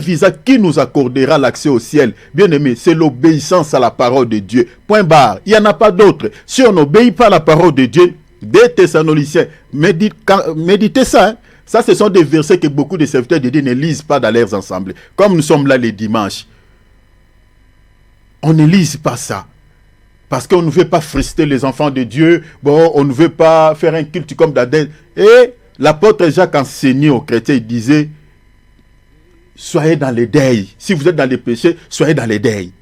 visa qui nous accordera l'accès au ciel. Bien aimé, c'est l'obéissance à la parole de Dieu. Point barre. Il n'y en a pas d'autre. Si on n'obéit pas à la parole de Dieu, des Thessaloniciens, méditez ça. Hein. Ça, ce sont des versets que beaucoup de serviteurs de Dieu ne lisent pas dans leurs assemblées. Comme nous sommes là les dimanches. On ne lise pas ça. Parce qu'on ne veut pas frustrer les enfants de Dieu. Bon, on ne veut pas faire un culte comme d'Adèle. Et l'apôtre Jacques enseignait aux chrétiens, il disait, soyez dans les deuils. Si vous êtes dans les péchés, soyez dans les deuils.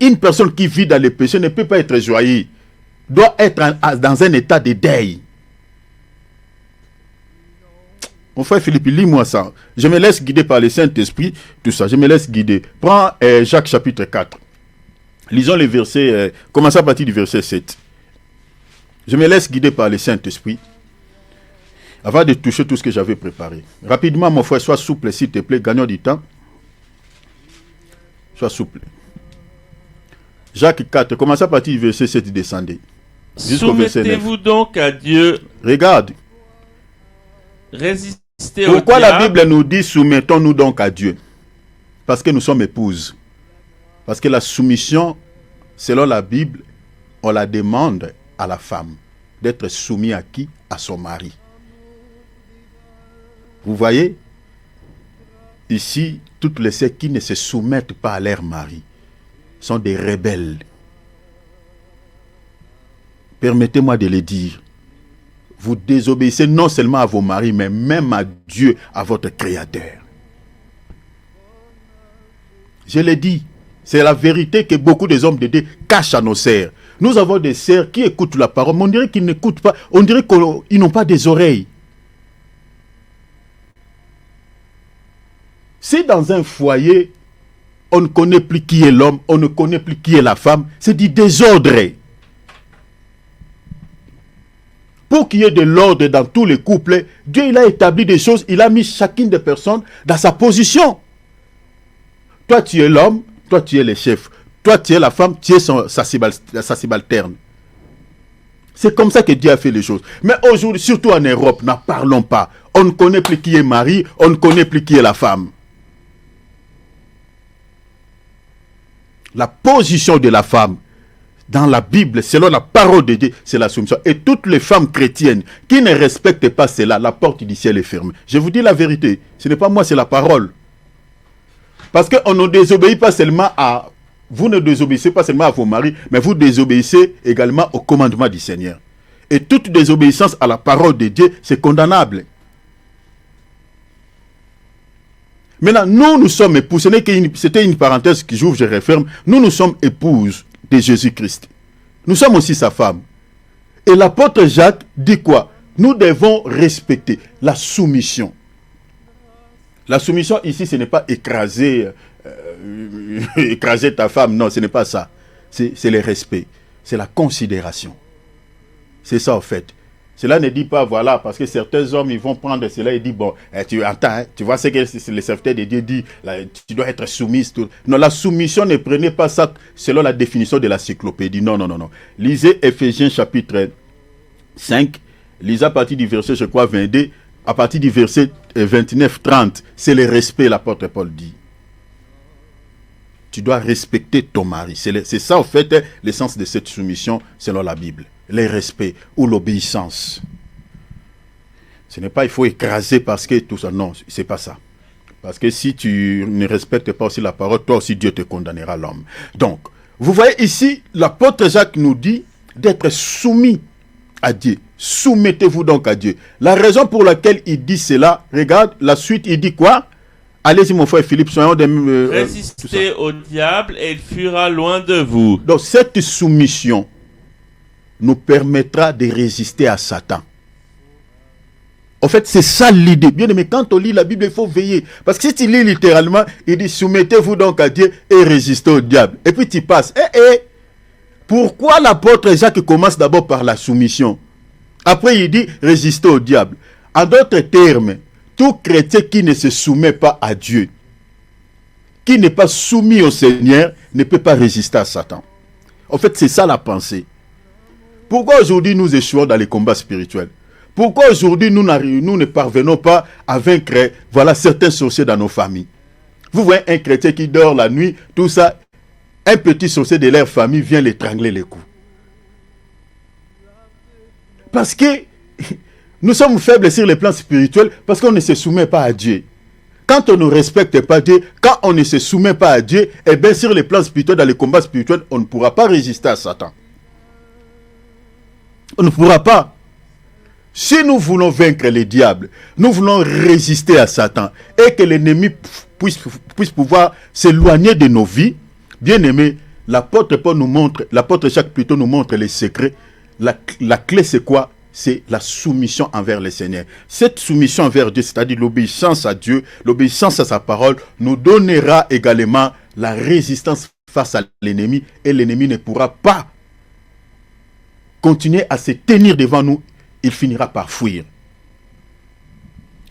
Une personne qui vit dans les péchés ne peut pas être joyeuse. Doit être dans un état de deuil. Mon frère Philippe, lis-moi ça. Je me laisse guider par le Saint-Esprit. Tout ça, je me laisse guider. Prends Jacques chapitre 4. Lisons les versets, commençons à partir du verset 7. Je me laisse guider par le Saint-Esprit. Avant de toucher tout ce que j'avais préparé. Rapidement, mon frère, sois souple, s'il te plaît. Gagnons du temps. Sois souple. Jacques 4, commençons à partir du verset 7, descendez. Soumettez-vous donc à Dieu. Regarde. Résistez Pourquoi la Bible nous dit soumettons-nous donc à Dieu? Parce que nous sommes épouses. Parce que la soumission, selon la Bible, on la demande à la femme. D'être soumise à qui? À son mari. Vous voyez? Ici, toutes les sœurs qui ne se soumettent pas à leur mari sont des rebelles. Permettez-moi de le dire. Vous désobéissez non seulement à vos maris, mais même à Dieu, à votre Créateur. Je l'ai dit, c'est la vérité que beaucoup des hommes de Dieu cachent à nos sœurs. Nous avons des sœurs qui écoutent la parole, mais on dirait qu'ils n'écoutent pas, on dirait qu'ils n'ont pas des oreilles. Si dans un foyer, on ne connaît plus qui est l'homme, on ne connaît plus qui est la femme, c'est du désordre. Pour qu'il y ait de l'ordre dans tous les couples, Dieu il a établi des choses, il a mis chacune des personnes dans sa position. Toi tu es l'homme, toi tu es le chef. Toi tu es la femme, tu es sa subalterne. C'est comme ça que Dieu a fait les choses. Mais aujourd'hui, surtout en Europe, n'en parlons pas. On ne connaît plus qui est mari, on ne connaît plus qui est la femme. La position de la femme dans la Bible, selon la parole de Dieu, c'est la soumission. Et toutes les femmes chrétiennes qui ne respectent pas cela, la porte du ciel est fermée. Je vous dis la vérité. Ce n'est pas moi, c'est la parole. Parce qu'on ne désobéit pas seulement à... Vous ne désobéissez pas seulement à vos maris, mais vous désobéissez également au commandement du Seigneur. Et toute désobéissance à la parole de Dieu, c'est condamnable. Maintenant, nous sommes épouses. C'était une parenthèse que j'ouvre, je referme. Nous sommes épouses de Jésus-Christ. Nous sommes aussi sa femme. Et l'apôtre Jacques dit quoi? Nous devons respecter la soumission. La soumission ici, ce n'est pas écraser ta femme. Non, ce n'est pas ça. C'est le respect. C'est la considération. C'est ça en fait. Cela ne dit pas, voilà, parce que certains hommes, ils vont prendre cela et disent, bon, tu entends, hein, tu vois ce que le serviteur de Dieu dit, là, tu dois être soumise. Tout. Non, la soumission, ne prenez pas ça selon la définition de l'encyclopédie. Non, non, non, non. Lisez Éphésiens chapitre 5, lisez à partir du verset, je crois, 22, à partir du verset 29-30, c'est le respect, l'apôtre Paul dit. Tu dois respecter ton mari. C'est ça, en fait, l'essence de cette soumission selon la Bible. Le respect ou l'obéissance. Ce n'est pas il faut écraser parce que tout ça. Non, c'est pas ça. Parce que si tu ne respectes pas aussi la parole, toi aussi Dieu te condamnera l'homme. Donc, vous voyez ici, l'apôtre Jacques nous dit d'être soumis à Dieu. Soumettez-vous donc à Dieu. La raison pour laquelle il dit cela, regarde, la suite, il dit quoi? Allez-y mon frère Philippe, soyons des... Résistez au diable et il fuira loin de vous. Donc cette soumission nous permettra de résister à Satan. En fait, c'est ça l'idée. Bien aimé, quand on lit la Bible, il faut veiller. Parce que si tu lis littéralement, il dit soumettez-vous donc à Dieu et résistez au diable. Et puis tu passes. Pourquoi l'apôtre Jacques commence d'abord par la soumission? Après, il dit résistez au diable. En d'autres termes, tout chrétien qui ne se soumet pas à Dieu, qui n'est pas soumis au Seigneur, ne peut pas résister à Satan. En fait, c'est ça la pensée. Pourquoi aujourd'hui nous échouons dans les combats spirituels? Pourquoi aujourd'hui nous ne parvenons pas à vaincre certains sorciers dans nos familles? Vous voyez un chrétien qui dort la nuit, tout ça, un petit sorcier de leur famille vient l'étrangler les coups. Parce que nous sommes faibles sur les plans spirituels, parce qu'on ne se soumet pas à Dieu. Quand on ne respecte pas Dieu, quand on ne se soumet pas à Dieu, eh bien sur les plans spirituels, dans les combats spirituels, on ne pourra pas résister à Satan. On ne pourra pas. Si nous voulons vaincre les diables, nous voulons résister à Satan, et que l'ennemi puisse pouvoir s'éloigner de nos vies, bien aimé, l'apôtre Paul nous montre, l'apôtre Jacques plutôt nous montre les secrets. La clé c'est quoi? C'est la soumission envers le Seigneur. Cette soumission envers Dieu, c'est-à-dire l'obéissance à Dieu, l'obéissance à sa parole, nous donnera également la résistance face à l'ennemi, et l'ennemi ne pourra pas continuer à se tenir devant nous, il finira par fuir.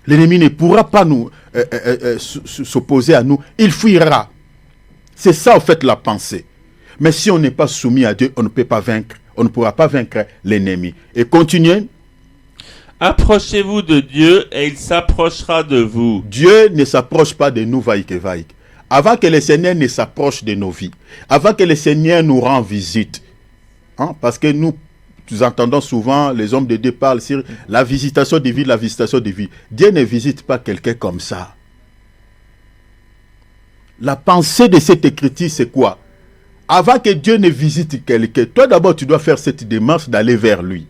L'ennemi ne pourra pas nous s'opposer à nous, il fuira. C'est ça en fait la pensée. Mais si on n'est pas soumis à Dieu, on ne peut pas vaincre. On ne pourra pas vaincre l'ennemi. Et continuez. Approchez-vous de Dieu et il s'approchera de vous. Dieu ne s'approche pas de nous, vaïque. Avant que le Seigneur ne s'approche de nos vies, avant que le Seigneur nous rende visite, parce que nous entendons souvent les hommes de Dieu parler sur la visitation divine, la visitation divine. Dieu ne visite pas quelqu'un comme ça. La pensée de cette écriture, c'est quoi? Avant que Dieu ne visite quelqu'un, toi d'abord tu dois faire cette démarche d'aller vers lui.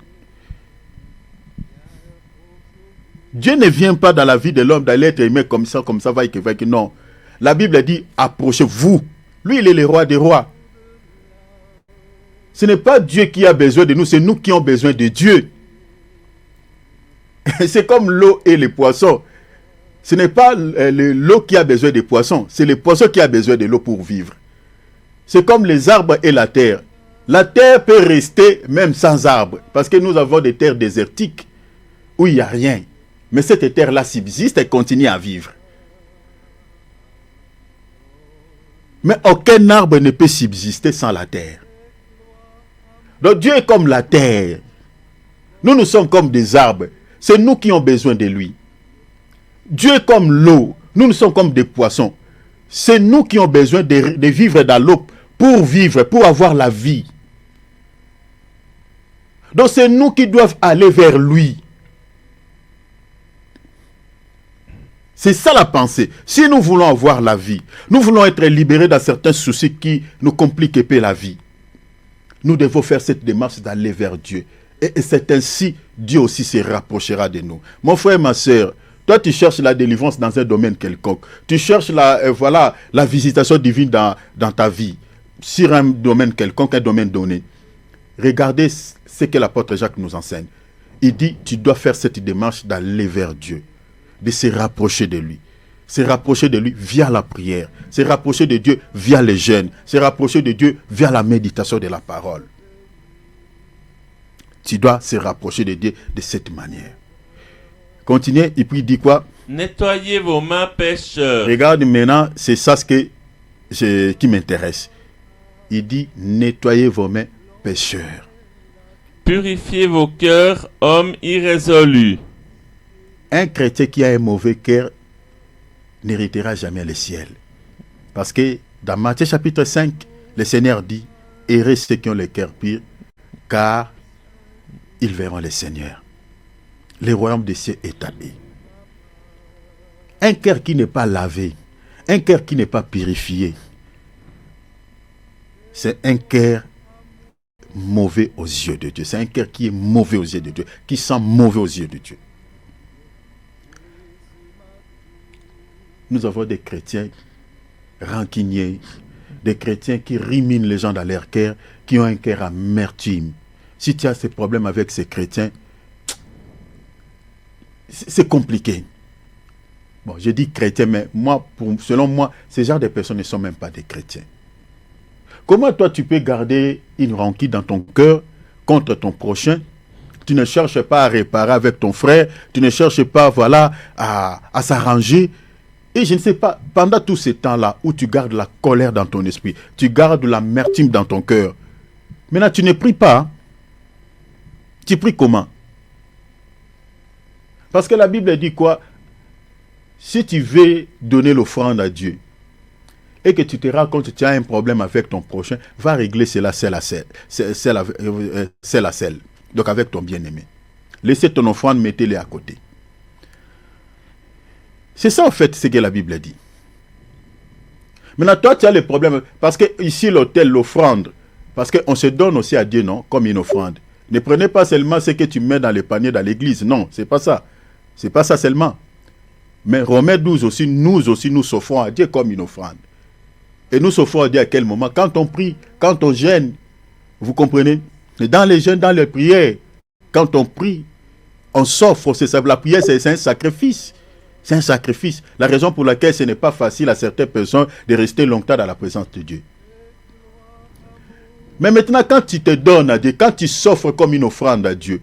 Dieu ne vient pas dans la vie de l'homme d'aller être aimé comme ça, va que non. La Bible dit, approchez-vous. Lui, il est le roi des rois. Ce n'est pas Dieu qui a besoin de nous, c'est nous qui avons besoin de Dieu. C'est comme l'eau et les poissons. Ce n'est pas l'eau qui a besoin des poissons, c'est les poissons qui ont besoin de l'eau pour vivre. C'est comme les arbres et la terre. La terre peut rester même sans arbres, parce que nous avons des terres désertiques où il n'y a rien. Mais cette terre-là subsiste et continue à vivre. Mais aucun arbre ne peut subsister sans la terre. Donc Dieu est comme la terre. Nous sommes comme des arbres. C'est nous qui avons besoin de lui. Dieu est comme l'eau. Nous sommes comme des poissons. C'est nous qui avons besoin de vivre dans l'eau pour vivre, pour avoir la vie. Donc c'est nous qui devons aller vers lui. C'est ça la pensée. Si nous voulons avoir la vie, nous voulons être libérés dans certains soucis qui nous compliquent un peu la vie, nous devons faire cette démarche d'aller vers Dieu. Et c'est ainsi, Dieu aussi se rapprochera de nous. Mon frère, ma soeur, toi tu cherches la délivrance dans un domaine quelconque. Tu cherches la visitation divine dans ta vie, sur un domaine quelconque, un domaine donné. Regardez ce que l'apôtre Jacques nous enseigne. Il dit, tu dois faire cette démarche d'aller vers Dieu, de se rapprocher de lui. Se rapprocher de lui via la prière, se rapprocher de Dieu via les jeûnes, se rapprocher de Dieu via la méditation de la parole. Tu dois se rapprocher de Dieu de cette manière. Continuez, et puis il dit quoi? Nettoyez vos mains, pécheurs. Regarde maintenant, c'est ça qui m'intéresse. Il dit, nettoyez vos mains, pécheurs. Purifiez vos cœurs, hommes irrésolus. Un chrétien qui a un mauvais cœur n'héritera jamais le ciel. Parce que dans Matthieu chapitre 5, le Seigneur dit, heureux ceux qui ont le cœur pur, car ils verront le Seigneur. Le royaume des cieux est à eux. Un cœur qui n'est pas lavé, un cœur qui n'est pas purifié, c'est un cœur mauvais aux yeux de Dieu. C'est un cœur qui est mauvais aux yeux de Dieu, qui sent mauvais aux yeux de Dieu. Nous avons des chrétiens rancuniers, des chrétiens qui riminent les gens dans leur cœur, qui ont un cœur amertume. Si tu as ces problèmes avec ces chrétiens, c'est compliqué. Bon, je dis chrétien, mais selon moi, ces genres de personnes ne sont même pas des chrétiens. Comment toi tu peux garder une rancune dans ton cœur contre ton prochain? Tu ne cherches pas à réparer avec ton frère, tu ne cherches pas à s'arranger. Et je ne sais pas, pendant tout ce temps-là où tu gardes la colère dans ton esprit, tu gardes l'amertume dans ton cœur, maintenant tu ne pries pas. Hein? Tu pries comment? Parce que la Bible dit quoi? Si tu veux donner l'offrande à Dieu, et que tu te rends compte que tu as un problème avec ton prochain, va régler cela seul à seul. Donc avec ton bien-aimé. Laissez ton offrande, mettez-les à côté. C'est ça en fait ce que la Bible dit. Maintenant, toi, tu as le problème. Parce que ici, l'autel, l'offrande, parce qu'on se donne aussi à Dieu, non, comme une offrande. Ne prenez pas seulement ce que tu mets dans le panier dans l'église. Non, c'est pas ça. C'est pas ça seulement. Mais Romains 12 aussi, nous s'offrons à Dieu comme une offrande. Et nous s'offrons à Dieu à quel moment? Quand on prie, quand on jeûne. Vous comprenez? Et dans les jeûnes, dans les prières, quand on prie, on s'offre. La prière, c'est un sacrifice. C'est un sacrifice. La raison pour laquelle ce n'est pas facile à certaines personnes de rester longtemps dans la présence de Dieu. Mais maintenant, quand tu te donnes à Dieu, quand tu s'offres comme une offrande à Dieu,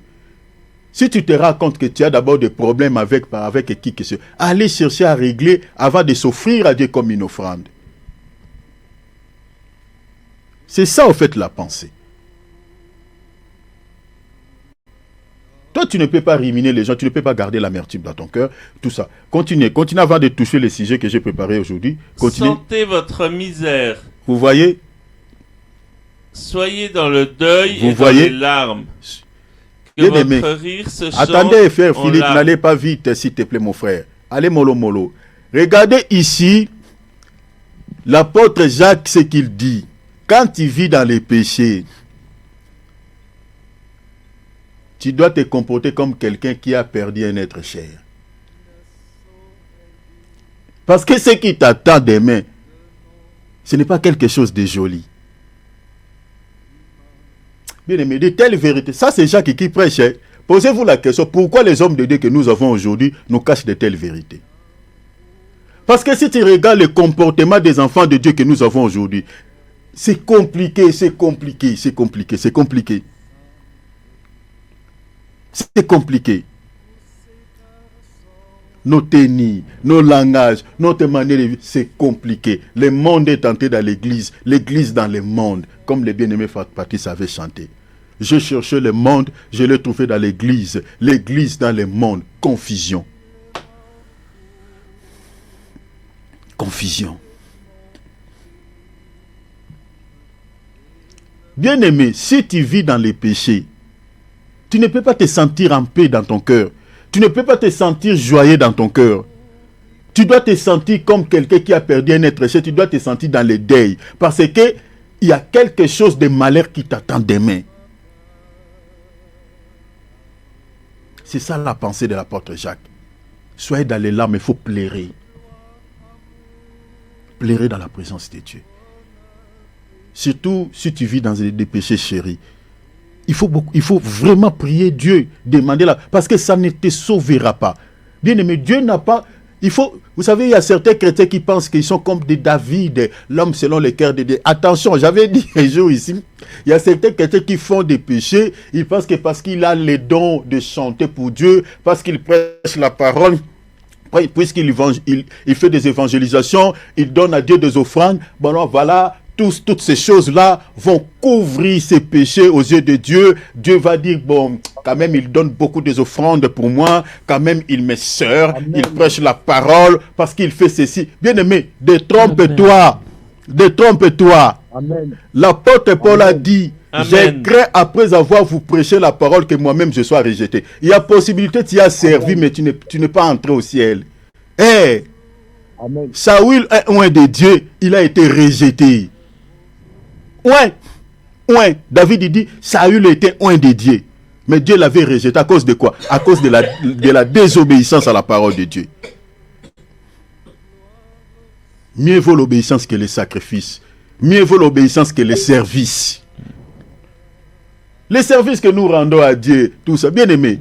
si tu te rends compte que tu as d'abord des problèmes avec qui que ce soit, allez chercher à régler avant de s'offrir à Dieu comme une offrande. C'est ça, en fait, la pensée. Toi, tu ne peux pas ruminer les gens, tu ne peux pas garder l'amertume dans ton cœur, tout ça. Continuez avant de toucher les sujets que j'ai préparés aujourd'hui. Sentez votre misère. Vous voyez? Soyez dans le deuil Vous et voyez? dans les larmes. Que Bien aimé. votre rire se chante. Attendez, frère Philippe, n'allez pas vite, s'il te plaît, mon frère. Allez, mollo. Regardez ici, l'apôtre Jacques, ce qu'il dit. Quand il vit dans les péchés, tu dois te comporter comme quelqu'un qui a perdu un être cher. Parce que ce qui t'attend demain, ce n'est pas quelque chose de joli. Bien aimé, de telles vérités, ça c'est Jacques qui prêche. Posez-vous la question, pourquoi les hommes de Dieu que nous avons aujourd'hui nous cachent de telles vérités? Parce que si tu regardes le comportement des enfants de Dieu que nous avons aujourd'hui, c'est compliqué. C'est compliqué. Nos tennis, nos langages, notre manière de vivre, c'est compliqué. Le monde est entré dans l'église, l'église dans le monde, comme les bien-aimés Patrice avait chanté. Je cherchais le monde, je l'ai trouvé dans l'église, l'église dans le monde. Confusion. Bien-aimé, si tu vis dans les péchés, tu ne peux pas te sentir en paix dans ton cœur. Tu ne peux pas te sentir joyeux dans ton cœur. Tu dois te sentir comme quelqu'un qui a perdu un être cher. Tu dois te sentir dans le deuil. Parce que il y a quelque chose de malheur qui t'attend demain. C'est ça la pensée de l'apôtre Jacques. Soyez dans les larmes, il faut pleurer. Pleurer dans la présence de Dieu. Surtout si tu vis dans des péchés chéris. Il faut vraiment prier Dieu, demander là, parce que ça ne te sauvera pas. Bien aimé, Dieu n'a pas... Vous savez, il y a certains chrétiens qui pensent qu'ils sont comme des David, l'homme selon le cœur de Dieu. Attention, j'avais dit un jour ici, il y a certains chrétiens qui font des péchés, ils pensent que parce qu'il a les dons de chanter pour Dieu, parce qu'il prêche la parole, puisqu'il il fait des évangélisations, il donne à Dieu des offrandes, bon voilà... Toutes ces choses-là vont couvrir ses péchés aux yeux de Dieu. Dieu va dire, bon, quand même, il donne beaucoup des offrandes pour moi. Quand même, il me sert. Il prêche la parole parce qu'il fait ceci. Bien-aimé, détrompe-toi. L'apôtre Paul a dit, j'ai craint après avoir vous prêché la parole que moi-même je sois rejeté. Il y a possibilité, tu as servi, mais tu n'es pas entré au ciel. Saül est loin de Dieu, il a été rejeté. Ouais. David dit, Saül était loin de Dieu. Mais Dieu l'avait rejeté à cause de quoi? À cause de la désobéissance à la parole de Dieu. Mieux vaut l'obéissance que le sacrifice. Mieux vaut l'obéissance que le service. Les services que nous rendons à Dieu, tout ça, bien aimé.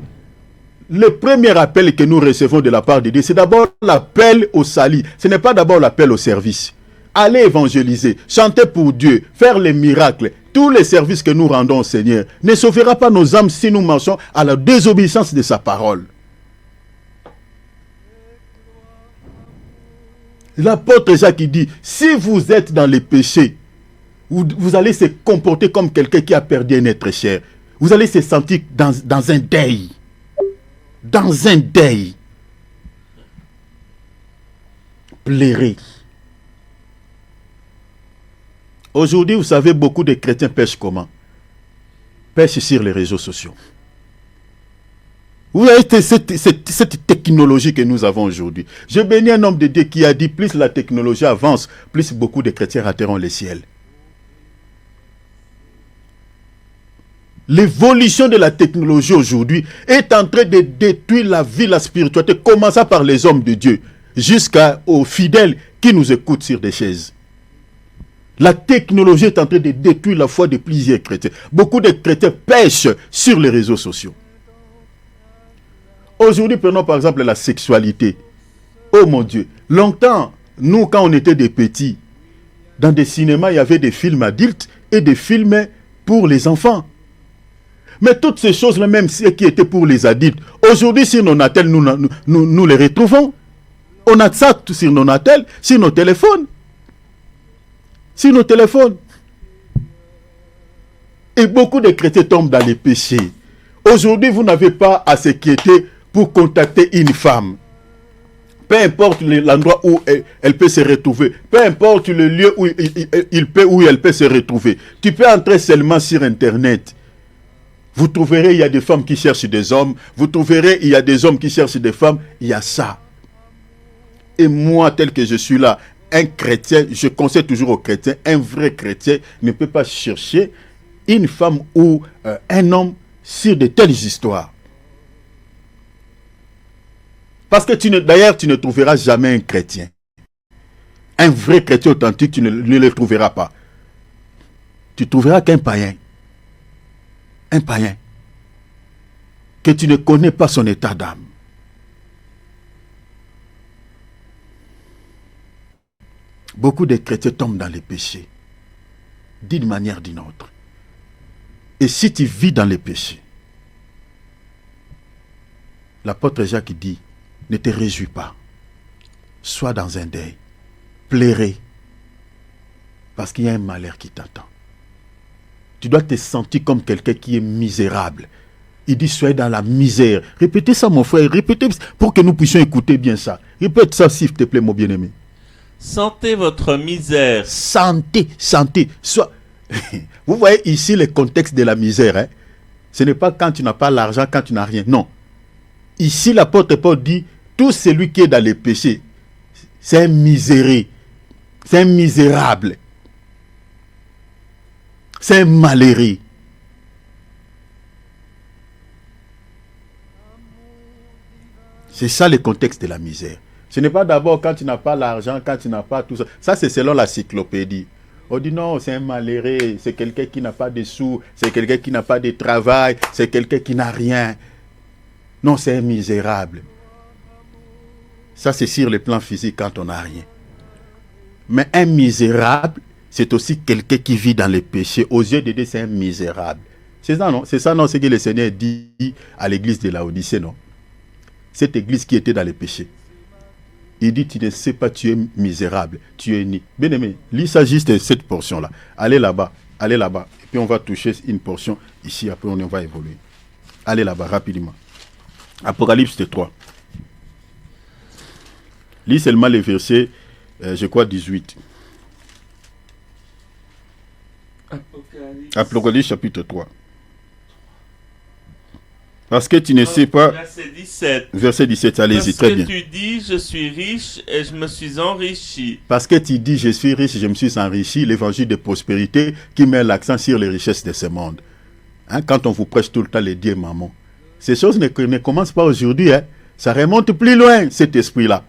Le premier appel que nous recevons de la part de Dieu, c'est d'abord l'appel au salut. Ce n'est pas d'abord l'appel au service. Allez évangéliser, chanter pour Dieu, faire les miracles. Tous les services que nous rendons au Seigneur ne sauvera pas nos âmes si nous marchons à la désobéissance de sa parole. L'apôtre Jacques dit, si vous êtes dans les péchés, vous allez se comporter comme quelqu'un qui a perdu un être cher. Vous allez se sentir dans un deuil. Dans un deuil. Pleurez. Aujourd'hui, vous savez, beaucoup de chrétiens pêchent comment? Pêchent sur les réseaux sociaux. Vous voyez cette technologie que nous avons aujourd'hui. Je bénis un homme de Dieu qui a dit, plus la technologie avance, plus beaucoup de chrétiens rateront le ciel. L'évolution de la technologie aujourd'hui est en train de détruire la vie, la spiritualité, commençant par les hommes de Dieu, jusqu'aux fidèles qui nous écoutent sur des chaises. La technologie est en train de détruire la foi de plusieurs chrétiens. Beaucoup de chrétiens pêchent sur les réseaux sociaux. Aujourd'hui, prenons par exemple la sexualité. Oh mon Dieu, longtemps, nous quand on était des petits, dans des cinémas, il y avait des films adultes et des films pour les enfants. Mais toutes ces choses-là, même celles qui étaient pour les adultes, aujourd'hui, sur nos natels, nous les retrouvons. On a ça sur nos natels, sur nos téléphones. Sur nos téléphones. Et beaucoup de chrétiens tombent dans les péchés. Aujourd'hui, vous n'avez pas à s'inquiéter pour contacter une femme. Peu importe l'endroit où elle peut se retrouver, peu importe le lieu où elle peut se retrouver. Tu peux entrer seulement sur Internet. Vous trouverez, il y a des femmes qui cherchent des hommes. Vous trouverez, il y a des hommes qui cherchent des femmes. Il y a ça. Et moi, tel que je suis là, un chrétien, je conseille toujours aux chrétiens, un vrai chrétien ne peut pas chercher une femme ou un homme sur de telles histoires. Parce que d'ailleurs, tu ne trouveras jamais un chrétien. Un vrai chrétien authentique, tu ne le trouveras pas. Tu trouveras qu'un païen. Un païen. Que tu ne connais pas son état d'âme. Beaucoup de chrétiens tombent dans les péchés. D'une manière ou d'une autre. Et si tu vis dans les péchés, l'apôtre Jacques dit, ne te réjouis pas. Sois dans un deuil. Pleurez. Parce qu'il y a un malheur qui t'attend. Tu dois te sentir comme quelqu'un qui est misérable. Il dit, soyez dans la misère. Répétez ça, mon frère. Répétez pour que nous puissions écouter bien ça. Répète ça, s'il te plaît, mon bien-aimé. Sentez votre misère. Sentez. Vous voyez ici le contexte de la misère. Hein? Ce n'est pas quand tu n'as pas l'argent, quand tu n'as rien. Non. Ici, l'apôtre Paul dit, tout celui qui est dans les péchés, c'est un miséré. C'est un misérable. C'est un malheureux. C'est ça le contexte de la misère. Ce n'est pas d'abord quand tu n'as pas l'argent, quand tu n'as pas tout ça. Ça, c'est selon la cyclopédie. On dit non, c'est un malheureux, c'est quelqu'un qui n'a pas de sous, c'est quelqu'un qui n'a pas de travail, c'est quelqu'un qui n'a rien. Non, c'est un misérable. Ça, c'est sur le plan physique quand on n'a rien. Mais un misérable, c'est aussi quelqu'un qui vit dans les péchés. Aux yeux de Dieu, c'est un misérable. C'est ça, non? C'est ça, non? C'est ce que le Seigneur dit à l'église de Laodicée, non? Cette église qui était dans les péchés. Il dit, tu ne sais pas, tu es misérable, tu es ni. Bien aimé, lis ça juste cette portion-là. Allez là-bas, et puis on va toucher une portion ici, après on va évoluer. Allez là-bas, rapidement. Apocalypse 3. Lis seulement les versets, je crois, 18. Apocalypse chapitre 3. Parce que tu ne sais pas... Verset 17. Verset 17, allez-y, très bien. Parce que tu dis, je suis riche et je me suis enrichi. Parce que tu dis, je suis riche et je me suis enrichi, l'évangile de prospérité qui met l'accent sur les richesses de ce monde. Hein, quand on vous prêche tout le temps les dieux maman. Ces choses ne commencent pas aujourd'hui. Hein. Ça remonte plus loin, cet esprit-là.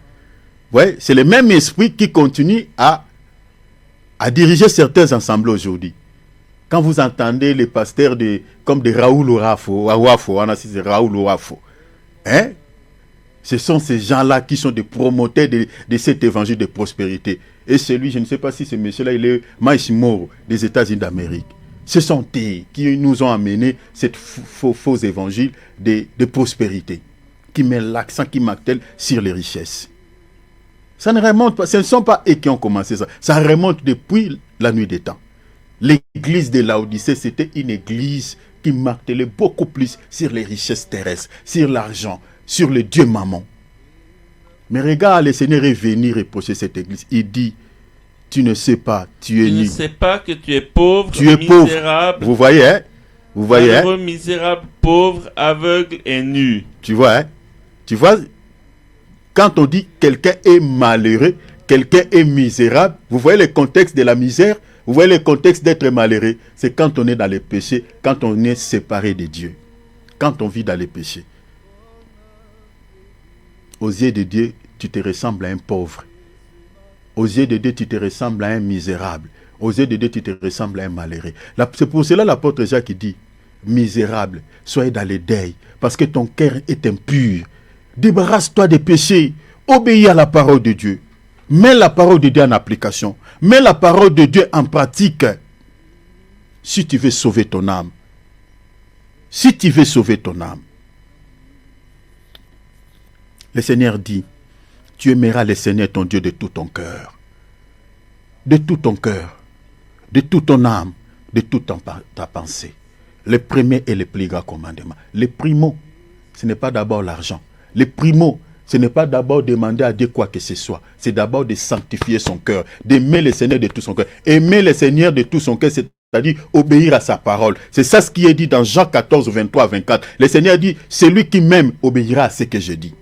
Ouais, c'est le même esprit qui continue à diriger certains ensembles aujourd'hui. Quand vous entendez les pasteurs comme des Raoul Ouafo, Raoul Ouafo, hein? Ce sont ces gens-là qui sont des promoteurs de cet évangile de prospérité. Et celui, je ne sais pas si ce monsieur-là, il est Miles Moore des États-Unis d'Amérique. Ce sont eux qui nous ont amené cette faux évangile de prospérité, qui met l'accent, qui martèle sur les richesses. Ça ne remonte pas, ce ne sont pas eux qui ont commencé ça. Ça remonte depuis la nuit des temps. L'église de Laodicée, c'était une église qui martelait beaucoup plus sur les richesses terrestres, sur l'argent, sur le Dieu mammon. Mais regarde, le Seigneur est venu reprocher cette église. Il dit, Tu ne sais pas, tu es Tu ne nu. sais pas que tu es pauvre, Tu es pauvre. misérable, Vous voyez, hein? Vous voyez, hein? malheureux, misérable, pauvre, aveugle et nu. Tu vois, hein? Tu vois, quand on dit quelqu'un est malheureux, quelqu'un est misérable, vous voyez le contexte de la misère, vous voyez le contexte d'être malheureux, c'est quand on est dans les péchés, quand on est séparé de Dieu, quand on vit dans les péchés. Aux yeux de Dieu, tu te ressembles à un pauvre. Aux yeux de Dieu, tu te ressembles à un misérable. Aux yeux de Dieu, tu te ressembles à un malheureux. C'est pour cela l'apôtre Jacques dit, misérable, soyez dans le deuil, parce que ton cœur est impur. Débarrasse-toi des péchés, obéis à la parole de Dieu. Mets la parole de Dieu en application. Mets la parole de Dieu en pratique. Si tu veux sauver ton âme. Si tu veux sauver ton âme. Le Seigneur dit, tu aimeras le Seigneur ton Dieu de tout ton cœur. De tout ton cœur. De toute ton âme. De toute ta pensée. Le premier et le plus grand commandement. Le primo, ce n'est pas d'abord l'argent. Le primo, ce n'est pas d'abord demander à Dieu quoi que ce soit. C'est d'abord de sanctifier son cœur, d'aimer le Seigneur de tout son cœur. Aimer le Seigneur de tout son cœur, c'est-à-dire obéir à sa parole. C'est ça ce qui est dit dans Jean 14, 23, 24. Le Seigneur dit, celui qui m'aime obéira à ce que je dis.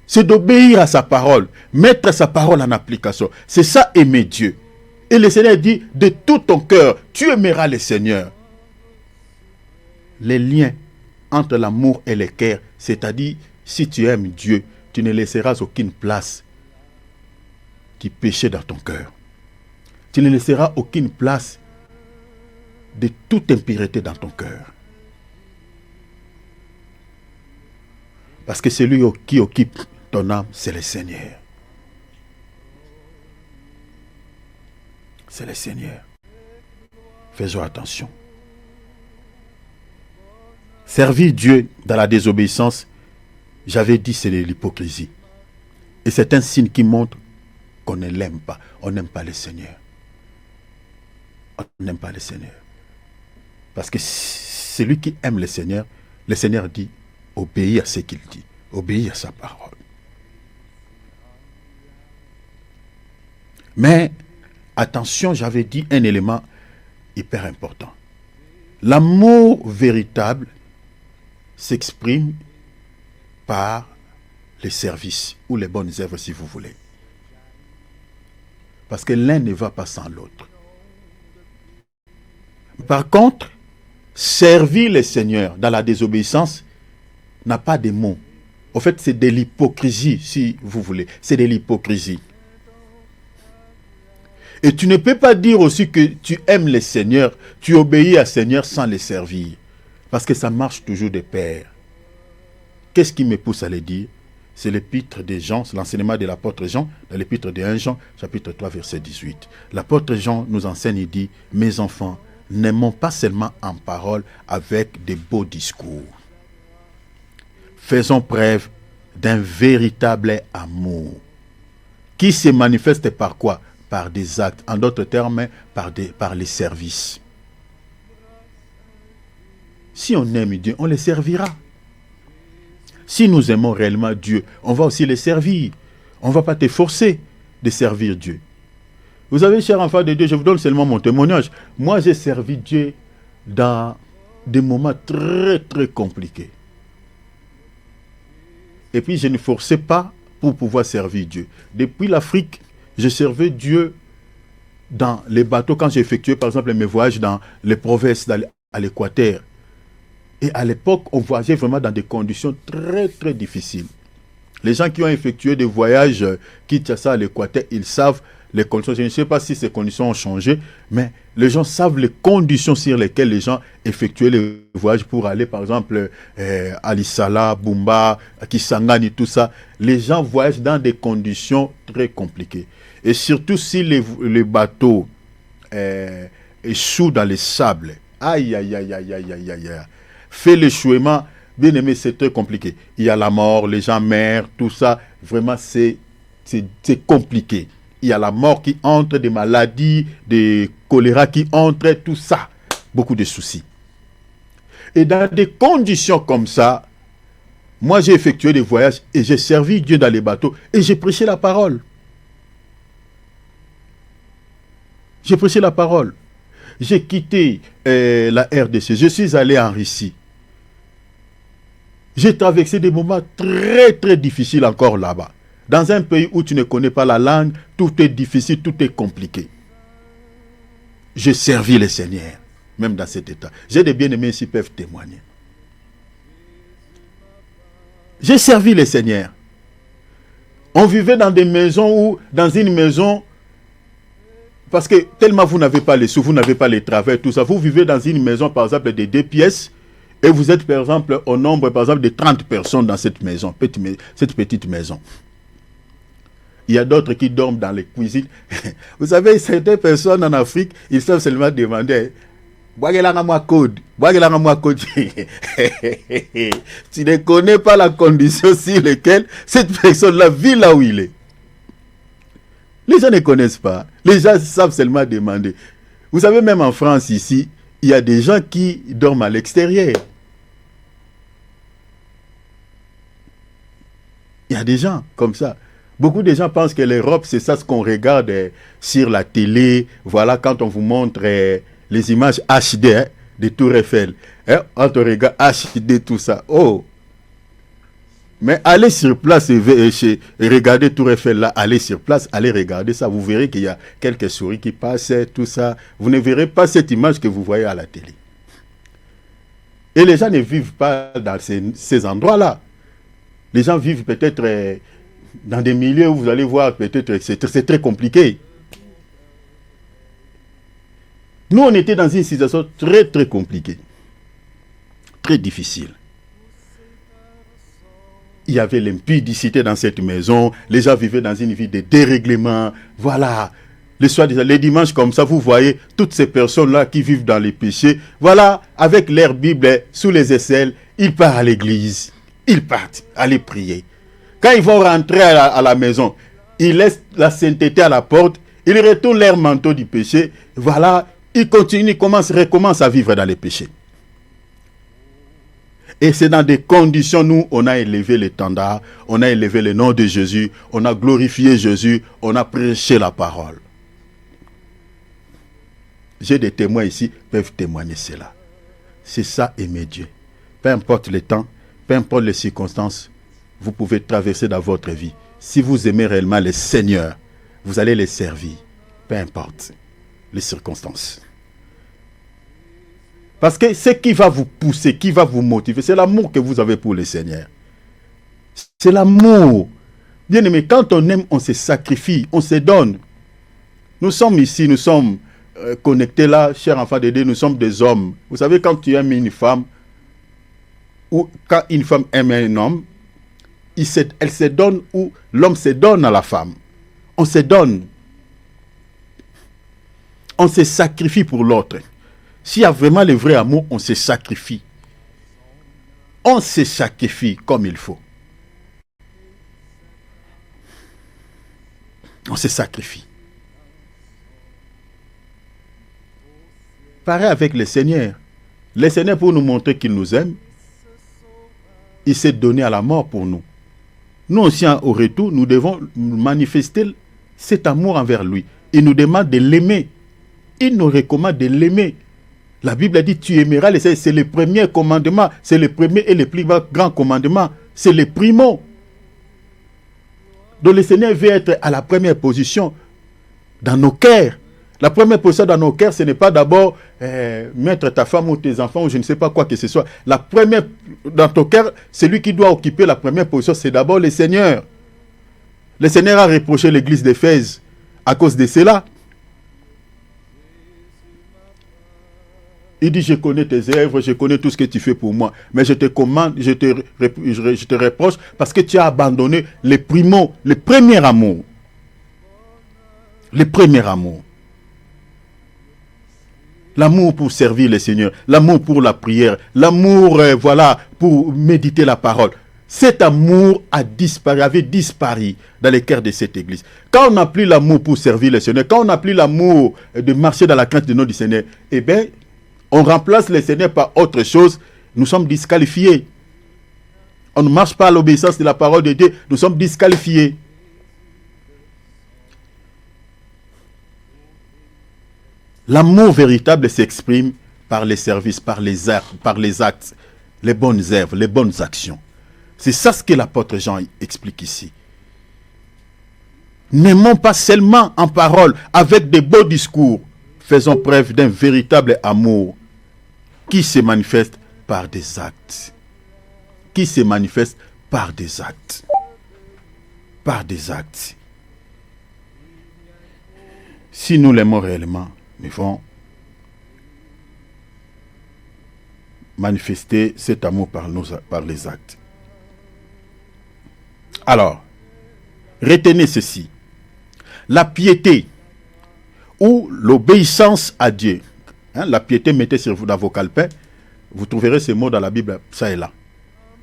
C'est d'obéir à sa parole, mettre sa parole en application. C'est ça aimer Dieu. Et le Seigneur dit, de tout ton cœur, tu aimeras le Seigneur. Les liens entre l'amour et le cœur, c'est-à-dire, si tu aimes Dieu, tu ne laisseras aucune place qui péchait dans ton cœur. Tu ne laisseras aucune place de toute impureté dans ton cœur. Parce que celui qui occupe ton âme, c'est le Seigneur. C'est le Seigneur. Faisons attention. Servir Dieu dans la désobéissance, j'avais dit, c'est de l'hypocrisie. Et c'est un signe qui montre qu'on ne l'aime pas. On n'aime pas le Seigneur. On n'aime pas le Seigneur. Parce que celui qui aime le Seigneur dit, obéis à ce qu'il dit. Obéis à sa parole. Mais, attention, j'avais dit un élément hyper important. L'amour véritable s'exprime par les services ou les bonnes œuvres, si vous voulez. Parce que l'un ne va pas sans l'autre. Par contre, servir le Seigneur dans la désobéissance n'a pas de mots. En fait, c'est de l'hypocrisie, si vous voulez. C'est de l'hypocrisie. Et tu ne peux pas dire aussi que tu aimes le Seigneur, tu obéis à Seigneur sans le servir. Parce que ça marche toujours de pair. Qu'est-ce qui me pousse à le dire? C'est l'épître de Jean, c'est l'enseignement de l'apôtre Jean, dans l'épître de 1 Jean, chapitre 3, verset 18. L'apôtre Jean nous enseigne, il dit, « Mes enfants, n'aimons pas seulement en parole avec de beaux discours. Faisons preuve d'un véritable amour qui se manifeste par quoi? Par des actes, en d'autres termes, par les services. Si on aime Dieu, on le servira. Si nous aimons réellement Dieu, on va aussi le servir. On ne va pas te forcer de servir Dieu. Vous savez, chers enfants de Dieu, je vous donne seulement mon témoignage. Moi, j'ai servi Dieu dans des moments très, très compliqués. Et puis, je ne forçais pas pour pouvoir servir Dieu. Depuis l'Afrique, je servais Dieu dans les bateaux quand j'effectuais, par exemple, mes voyages dans les provinces, à l'Équateur. Et à l'époque, on voyageait vraiment dans des conditions très, très difficiles. Les gens qui ont effectué des voyages Kinshasa à l'Équateur, ils savent les conditions. Je ne sais pas si ces conditions ont changé, mais les gens savent les conditions sur lesquelles les gens effectuaient les voyages pour aller, par exemple, à Lissala, Bumba, à Kisangani, tout ça. Les gens voyagent dans des conditions très compliquées. Et surtout si les bateaux échouent dans les sables. Aïe, aïe, aïe, aïe, aïe, aïe, aïe. Fait l'échouement, bien aimé, c'est très compliqué. Il y a la mort, les gens meurent, tout ça. Vraiment, c'est compliqué. Il y a la mort qui entre, des maladies, des choléra qui entrent, tout ça. Beaucoup de soucis. Et dans des conditions comme ça, moi j'ai effectué des voyages et j'ai servi Dieu dans les bateaux et j'ai prêché la parole. J'ai prêché la parole. J'ai quitté la RDC. Je suis allé en Russie. J'ai traversé des moments très très difficiles encore là-bas. Dans un pays où tu ne connais pas la langue, tout est difficile, tout est compliqué. J'ai servi le Seigneur, même dans cet état. J'ai des bien-aimés ici qui peuvent témoigner. J'ai servi le Seigneur. On vivait dans des maisons ou dans une maison, parce que tellement vous n'avez pas les sous, vous n'avez pas les travaux, tout ça. Vous vivez dans une maison, par exemple, de 2 pièces, et vous êtes, par exemple, au nombre, par exemple, de 30 personnes dans cette maison, cette petite maison. Il y a d'autres qui dorment dans les cuisines. Vous savez, certaines personnes en Afrique, ils savent seulement demander « code. Tu ne connais pas la condition sur laquelle cette personne-là vit là où il est. Les gens ne connaissent pas. Les gens savent seulement demander. Vous savez, même en France, ici, il y a des gens qui dorment à l'extérieur. Il y a des gens comme ça. Beaucoup de gens pensent que l'Europe, c'est ça ce qu'on regarde sur la télé. Voilà, quand on vous montre les images HD de Tour Eiffel. Quand on regarde HD, tout ça. Oh! Mais allez sur place et regardez Tour Eiffel là. Allez sur place, allez regarder ça. Vous verrez qu'il y a quelques souris qui passent, tout ça. Vous ne verrez pas cette image que vous voyez à la télé. Et les gens ne vivent pas dans ces endroits-là. Les gens vivent peut-être dans des milieux où vous allez voir, peut-être c'est très compliqué. Nous, on était dans une situation très, très compliquée. Très difficile. Il y avait l'impudicité dans cette maison. Les gens vivaient dans une vie de dérèglement. Voilà. Les dimanches comme ça, vous voyez toutes ces personnes-là qui vivent dans les péchés. Voilà, avec leur Bible sous les aisselles, ils partent à l'église. Ils partent aller prier. Quand ils vont rentrer à la maison, ils laissent la sainteté à la porte, ils retournent leur manteau du péché. Voilà, ils continuent, ils recommencent à vivre dans les péchés. Et c'est dans des conditions, nous, on a élevé l'étendard, on a élevé le nom de Jésus, on a glorifié Jésus, on a prêché la parole. J'ai des témoins ici, peuvent témoigner cela. C'est ça, aimer Dieu. Peu importe le temps, peu importe les circonstances, vous pouvez traverser dans votre vie. Si vous aimez réellement le Seigneur, vous allez les servir, peu importe les circonstances. Parce que ce qui va vous pousser, qui va vous motiver, c'est l'amour que vous avez pour le Seigneur. C'est l'amour. Bien aimé, quand on aime, on se sacrifie, on se donne. Nous sommes ici, nous sommes connectés là, chers enfants de Dieu, nous sommes des hommes. Vous savez, quand tu aimes une femme, ou quand une femme aime un homme, elle se donne, ou l'homme se donne à la femme. On se donne. On se sacrifie pour l'autre. S'il y a vraiment le vrai amour, on se sacrifie. On se sacrifie comme il faut. On se sacrifie. Pareil avec le Seigneur. Le Seigneur, pour nous montrer qu'il nous aime, il s'est donné à la mort pour nous. Nous aussi, au retour, nous devons manifester cet amour envers lui. Il nous demande de l'aimer. Il nous recommande de l'aimer. La Bible a dit, tu aimeras le Seigneur. C'est le premier commandement. C'est le premier et le plus grand commandement. C'est le primo. Donc le Seigneur veut être à la première position dans nos cœurs. La première position dans nos cœurs, ce n'est pas d'abord mettre ta femme ou tes enfants ou je ne sais pas quoi que ce soit. La première, dans ton cœur, celui qui doit occuper la première position, c'est d'abord le Seigneur. Le Seigneur a reproché l'église d'Éphèse à cause de cela. Il dit, je connais tes œuvres, je connais tout ce que tu fais pour moi. Mais je te commande, je te reproche parce que tu as abandonné le premier amour. Le premier amour. L'amour pour servir le Seigneur, l'amour pour la prière, l'amour, pour méditer la parole. Cet amour avait disparu dans les cœurs de cette église. Quand on n'a plus l'amour pour servir le Seigneur, quand on n'a plus l'amour de marcher dans la crainte du nom du Seigneur, eh bien, on remplace le Seigneur par autre chose, nous sommes disqualifiés. On ne marche pas à l'obéissance de la parole de Dieu, nous sommes disqualifiés. L'amour véritable s'exprime par les services, par les actes, les bonnes œuvres, les bonnes actions. C'est ça ce que l'apôtre Jean explique ici. N'aimons pas seulement en parole, avec de beaux discours. Faisons preuve d'un véritable amour qui se manifeste par des actes. Qui se manifeste par des actes. Par des actes. Si nous l'aimons réellement, nous devons manifester cet amour par les actes. Alors, retenez ceci. La piété ou l'obéissance à Dieu. La piété, mettez sur la vocale paix. Vous trouverez ces mots dans la Bible, ça et là.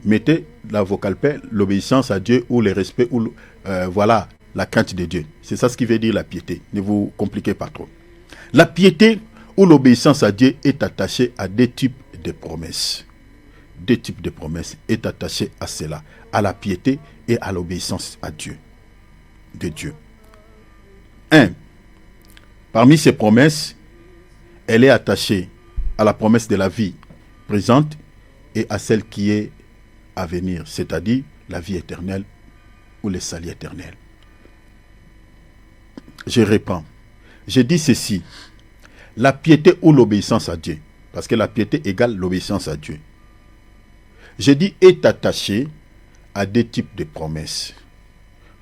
Mettez la vocale paix, l'obéissance à Dieu ou le respect ou voilà, la crainte de Dieu. C'est ça ce qui veut dire la piété. Ne vous compliquez pas trop. La piété ou l'obéissance à Dieu est attachée à deux types de promesses. Deux types de promesses est attachée à cela, à la piété et à l'obéissance à Dieu, de Dieu. 1. Parmi ces promesses, elle est attachée à la promesse de la vie présente et à celle qui est à venir, c'est-à-dire la vie éternelle ou le salut éternel. Je réponds. Je dis ceci. La piété ou l'obéissance à Dieu, parce que la piété égale l'obéissance à Dieu, je dis est attachée à deux types de promesses.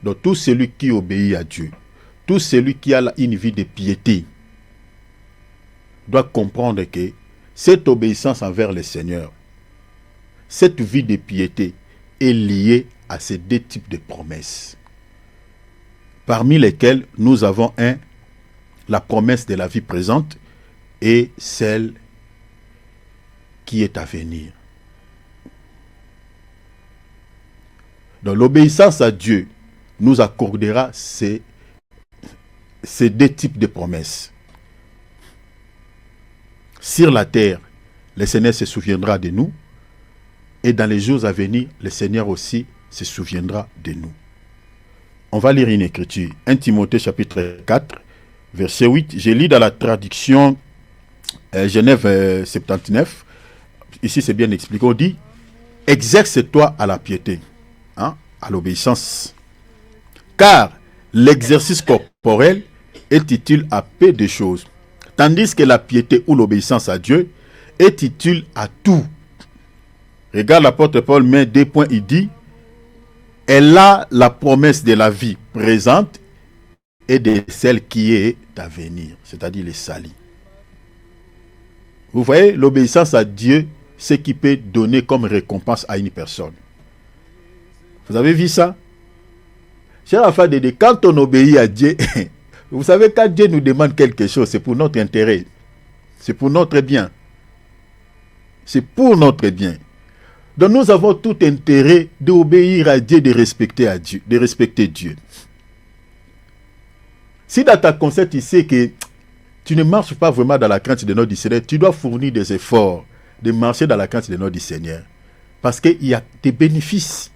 Donc tout celui qui obéit à Dieu, tout celui qui a une vie de piété, doit comprendre que cette obéissance envers le Seigneur, cette vie de piété est liée à ces deux types de promesses, parmi lesquelles nous avons la promesse de la vie présente et celle qui est à venir. Donc l'obéissance à Dieu nous accordera ces deux types de promesses. Sur la terre, le Seigneur se souviendra de nous, et dans les jours à venir, le Seigneur aussi se souviendra de nous. On va lire une écriture. 1 Timothée chapitre 4, verset 8. Je lis dans la traduction Genève 79. Ici, c'est bien expliqué. On dit, exerce-toi à la piété, à l'obéissance. Car l'exercice corporel est utile à peu de choses, tandis que la piété ou l'obéissance à Dieu est utile à tout. Regarde, l'apôtre Paul met 2 points, il dit, elle a la promesse de la vie présente et de celle qui est à venir, c'est-à-dire les salis. Vous voyez, l'obéissance à Dieu, ce qui peut donner comme récompense à une personne. Vous avez vu ça? Cher enfant de Dieu, quand on obéit à Dieu, vous savez, quand Dieu nous demande quelque chose, c'est pour notre intérêt. C'est pour notre bien. C'est pour notre bien. Donc nous avons tout intérêt d'obéir à Dieu, de respecter Dieu. Si dans ta concept, tu sais que tu ne marches pas vraiment dans la crainte de notre Seigneur, tu dois fournir des efforts de marcher dans la crainte de notre Seigneur. Parce qu'il y a des bénéfices,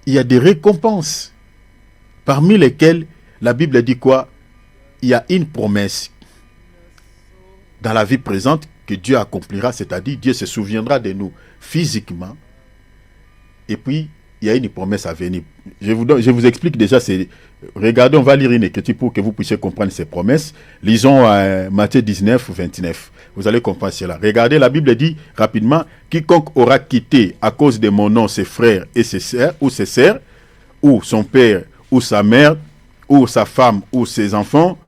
il y a des récompenses, parmi lesquelles la Bible dit quoi? Il y a une promesse dans la vie présente que Dieu accomplira, c'est-à-dire Dieu se souviendra de nous physiquement. Et puis, il y a une promesse à venir. Je vous explique déjà. Regardez, on va lire une écriture pour que vous puissiez comprendre ces promesses. Lisons Matthieu 19, 29. Vous allez comprendre cela. Regardez, la Bible dit rapidement, quiconque aura quitté à cause de mon nom ses frères et ses sœurs, ou son père, ou sa mère, ou sa femme, ou ses enfants,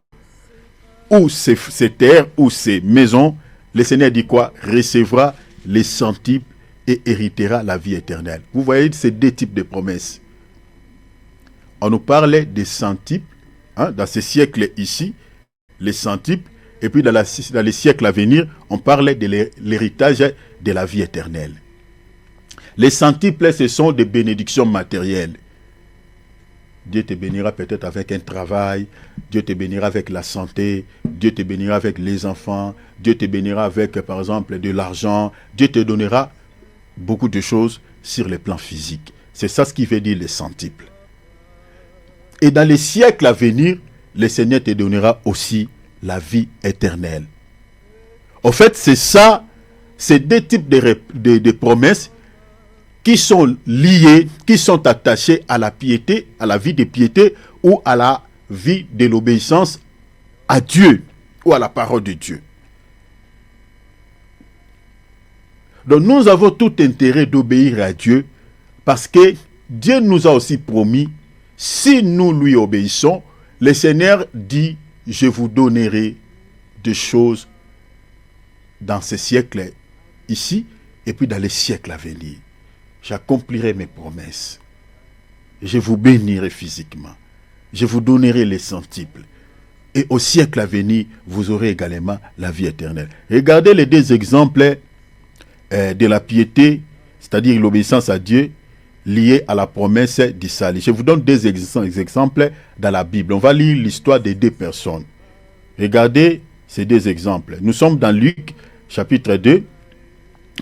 ou ses terres, ou ses maisons, le Seigneur dit quoi? Recevra les centiples et héritera la vie éternelle. Vous voyez ces deux types de promesses. On nous parlait des centiples, dans ces siècles ici, les centiples, et puis dans les siècles à venir, on parlait de l'héritage de la vie éternelle. Les centiples, ce sont des bénédictions matérielles. Dieu te bénira peut-être avec un travail, Dieu te bénira avec la santé, Dieu te bénira avec les enfants, Dieu te bénira avec, par exemple, de l'argent, Dieu te donnera beaucoup de choses sur le plan physique. C'est ça ce qui veut dire les centiples. Et dans les siècles à venir, le Seigneur te donnera aussi la vie éternelle. En fait, c'est ça, c'est deux types de promesses qui sont liées, qui sont attachées à la piété, à la vie de piété ou à la vie de l'obéissance à Dieu ou à la parole de Dieu. Donc nous avons tout intérêt d'obéir à Dieu parce que Dieu nous a aussi promis, si nous lui obéissons, le Seigneur dit, je vous donnerai des choses dans ce siècle ici et puis dans les siècles à venir. J'accomplirai mes promesses. Je vous bénirai physiquement. Je vous donnerai les centuples. Et au siècle à venir, vous aurez également la vie éternelle. Regardez les deux exemples de la piété, c'est-à-dire l'obéissance à Dieu, liée à la promesse du salut. Je vous donne deux exemples dans la Bible. On va lire l'histoire des deux personnes. Regardez ces deux exemples. Nous sommes dans Luc, chapitre 2.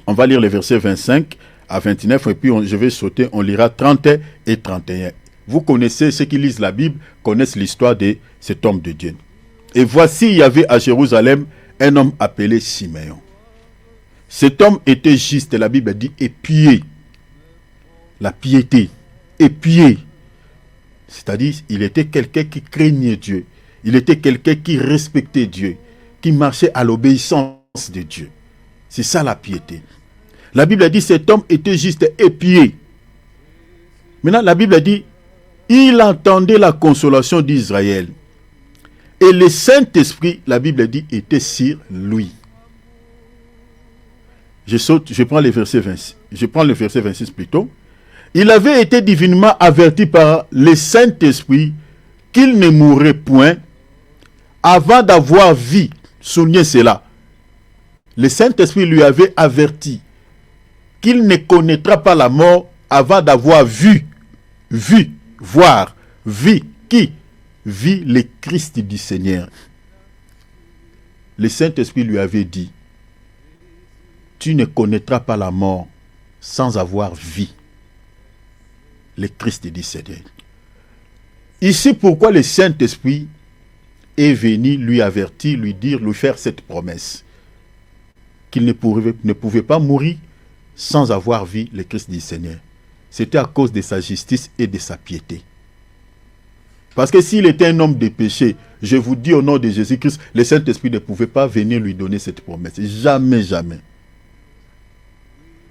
On va lire les versets 25 à 29, et puis je vais sauter, on lira 30 et 31. Vous connaissez, ceux qui lisent la Bible, connaissent l'histoire de cet homme de Dieu. Et voici, il y avait à Jérusalem un homme appelé Siméon. Cet homme était juste, la Bible dit, épié. La piété, épié. C'est-à-dire, il était quelqu'un qui craignait Dieu. Il était quelqu'un qui respectait Dieu, qui marchait à l'obéissance de Dieu. C'est ça la piété. La Bible dit, cet homme était juste épié. Maintenant, la Bible dit, il entendait la consolation d'Israël. Et le Saint-Esprit, la Bible dit, était sur lui. Je prends le verset 26 plutôt. Il avait été divinement averti par le Saint-Esprit qu'il ne mourrait point avant d'avoir vu. Soulignez cela. Le Saint-Esprit lui avait averti qu'il ne connaîtra pas la mort avant d'avoir vu qui vit le Christ du Seigneur. Le Saint-Esprit lui avait dit, tu ne connaîtras pas la mort sans avoir vu le Christ du Seigneur. Ici, pourquoi le Saint-Esprit est venu lui avertir, lui dire, lui faire cette promesse, qu'il ne pouvait pas mourir sans avoir vu le Christ du Seigneur. C'était à cause de sa justice et de sa piété. Parce que s'il était un homme de péché, je vous dis au nom de Jésus-Christ, le Saint-Esprit ne pouvait pas venir lui donner cette promesse. Jamais, jamais.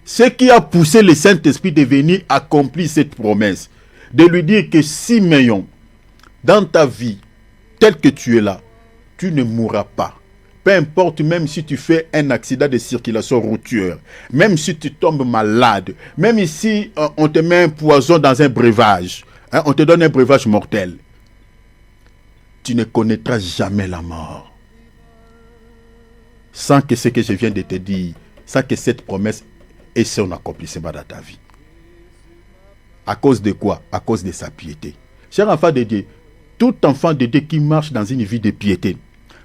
Ce qui a poussé le Saint-Esprit de venir accomplir cette promesse, de lui dire que Siméon, dans ta vie, tel que tu es là, tu ne mourras pas. Peu importe, même si tu fais un accident de circulation routière, même si tu tombes malade, même si on te met un poison dans un breuvage, on te donne un breuvage mortel, tu ne connaîtras jamais la mort. Sans que ce que je viens de te dire, sans que cette promesse ait son accomplissement dans ta vie. À cause de quoi? À cause de sa piété. Cher enfant de Dieu, tout enfant de Dieu qui marche dans une vie de piété,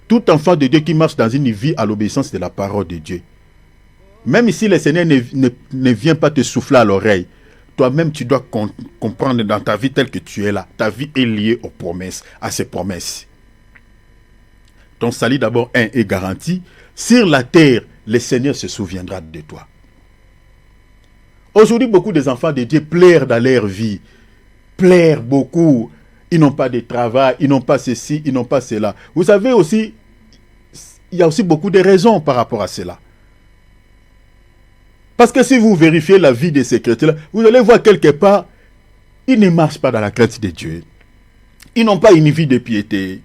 tout enfant de Dieu qui marche dans une vie à l'obéissance de la parole de Dieu, même si le Seigneur ne vient pas te souffler à l'oreille, toi-même tu dois comprendre dans ta vie telle que tu es là, ta vie est liée aux promesses, à ces promesses. Ton salut d'abord est garanti. Sur la terre, le Seigneur se souviendra de toi. Aujourd'hui, beaucoup des enfants de Dieu plairent dans leur vie, plairent beaucoup. Ils n'ont pas de travail, ils n'ont pas ceci, ils n'ont pas cela. Vous savez aussi, il y a aussi beaucoup de raisons par rapport à cela. Parce que si vous vérifiez la vie de ces chrétiens-là, vous allez voir quelque part, ils ne marchent pas dans la crainte de Dieu. Ils n'ont pas une vie de piété.